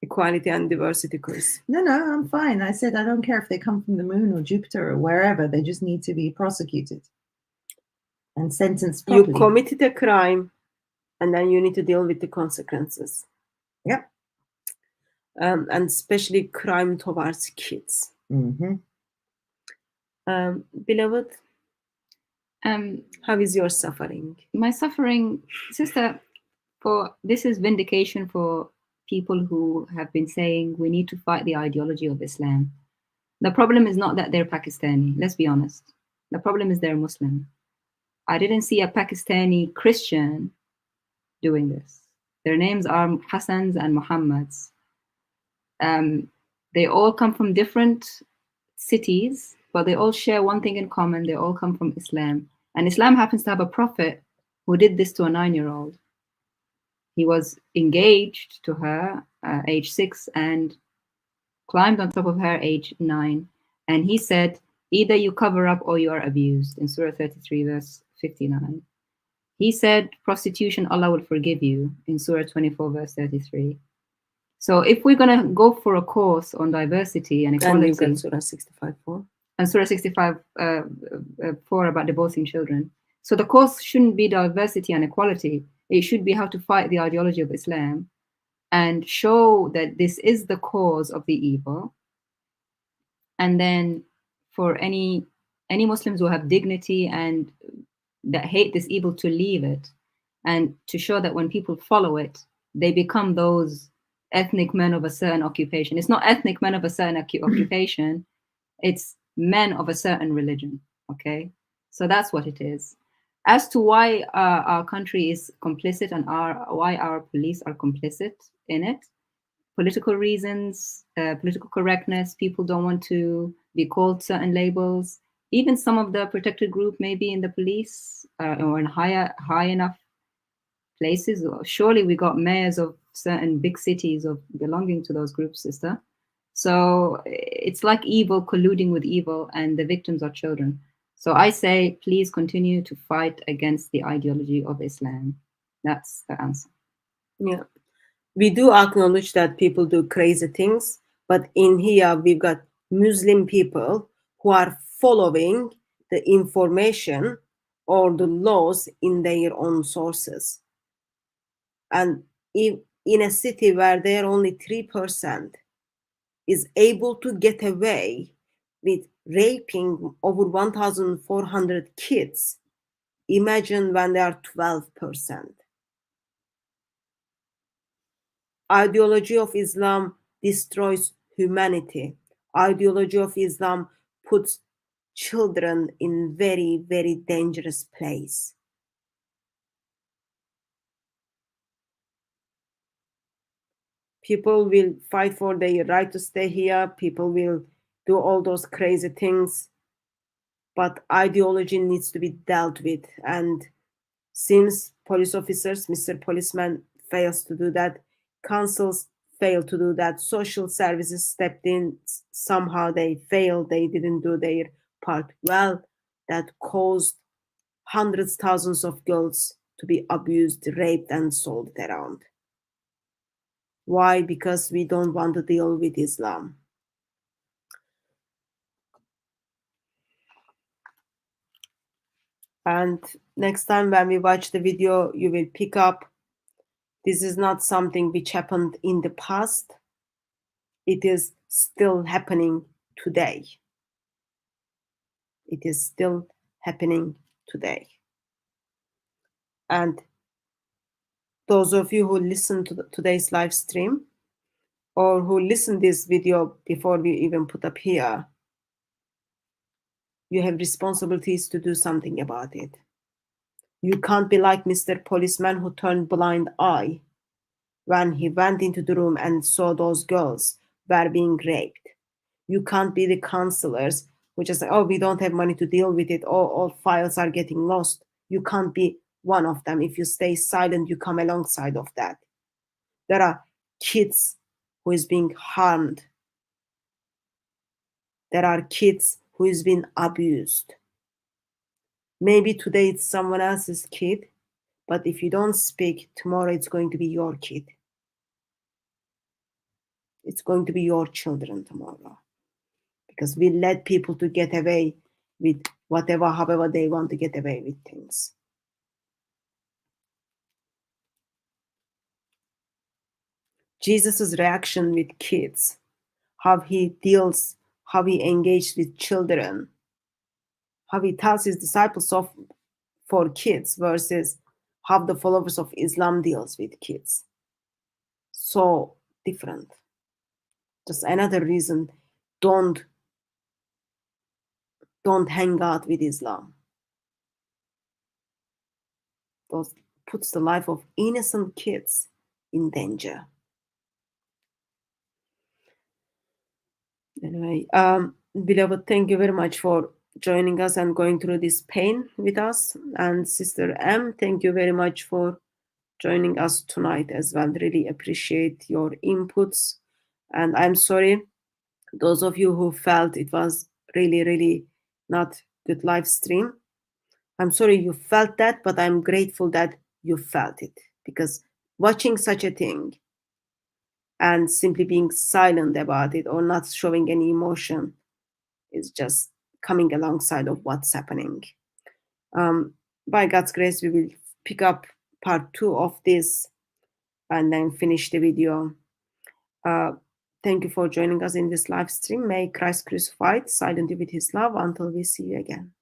Equality and diversity course. No, I'm fine. I said I don't care if they come from the moon or Jupiter or wherever. They just need to be prosecuted and sentenced properly. You committed a crime, and then you need to deal with the consequences. Yep. And especially crime towards kids. Mm-hmm. Beloved, how is your suffering? My suffering, sister, this is vindication for people who have been saying we need to fight the ideology of Islam. The problem is not that they're Pakistani, let's be honest. The problem is they're Muslim. I didn't see a Pakistani Christian doing this. Their names are Hassans and Muhammads. They all come from different cities, but they all share one thing in common. They all come from Islam. And Islam happens to have a prophet who did this to a 9-year-old. He was engaged to her age 6 and climbed on top of her age 9. And he said, either you cover up or you are abused, in Surah 33, verse 59. He said, prostitution, Allah will forgive you, in Surah 24, verse 33. So if we're going to go for a course on diversity and equality, and Surah 65:4. And Surah 65:4 about divorcing children. So the course shouldn't be diversity and equality. It should be how to fight the ideology of Islam and show that this is the cause of the evil. And then for any Muslims who have dignity and that hate this evil to leave it, and to show that when people follow it, they become those ethnic men of a certain occupation. It's not ethnic men of a certain occupation. It's men of a certain religion, okay? So that's what it is. As to why our country is complicit and why our police are complicit in it, political reasons, political correctness, people don't want to be called certain labels. Even some of the protected group may be in the police or in high enough places. Surely we got mayors of certain big cities of belonging to those groups, sister. So it's like evil colluding with evil, and the victims are children. So I say, please continue to fight against the ideology of Islam. That's the answer. Yeah. We do acknowledge that people do crazy things, but in here we've got Muslim people who are following the information or the laws in their own sources. And if in a city where there are only 3% is able to get away with raping over 1,400 kids, imagine when they are 12%. Ideology of Islam destroys humanity. Ideology of Islam puts children in very, very dangerous place. People will fight for their right to stay here. People will do all those crazy things. But ideology needs to be dealt with. And since police officers, Mr. Policeman, fails to do that, councils fail to do that, social services stepped in, somehow they failed, they didn't do their part well, that caused hundreds, thousands of girls to be abused, raped, and sold around. Why? Because we don't want to deal with Islam. And next time when we watch the video, you will pick up this is not something which happened in the past. It is still happening today. It is still happening today. And those of you who listen to today's live stream or who listen this video before we even put up here, you have responsibilities to do something about it. You can't be like Mr. Policeman who turned blind eye when he went into the room and saw those girls were being raped. You can't be the counselors who just say, oh, we don't have money to deal with it, all files are getting lost. You can't be one of them. If you stay silent, you come alongside of that. There are kids who is being harmed. There are kids who is being abused. Maybe today it's someone else's kid, but if you don't speak, tomorrow it's going to be your kid. It's going to be your children tomorrow. Because we let people to get away with whatever, however they want to get away with things. Jesus's reaction with kids, how he deals, how he engaged with children, how he tells his disciples of for kids versus how the followers of Islam deals with kids. So different. Just another reason, don't hang out with Islam. That puts the life of innocent kids in danger. Anyway, beloved, thank you very much for joining us and going through this pain with us. And Sister M, thank you very much for joining us tonight as well. Really appreciate your inputs. And I'm sorry, those of you who felt it was really, really not good live stream. I'm sorry you felt that, but I'm grateful that you felt it, because watching such a thing and simply being silent about it or not showing any emotion is just coming alongside of what's happening. By God's grace, we will pick up part 2 of this and then finish the video. Thank you for joining us in this live stream. May Christ crucified silent you with his love until we see you again.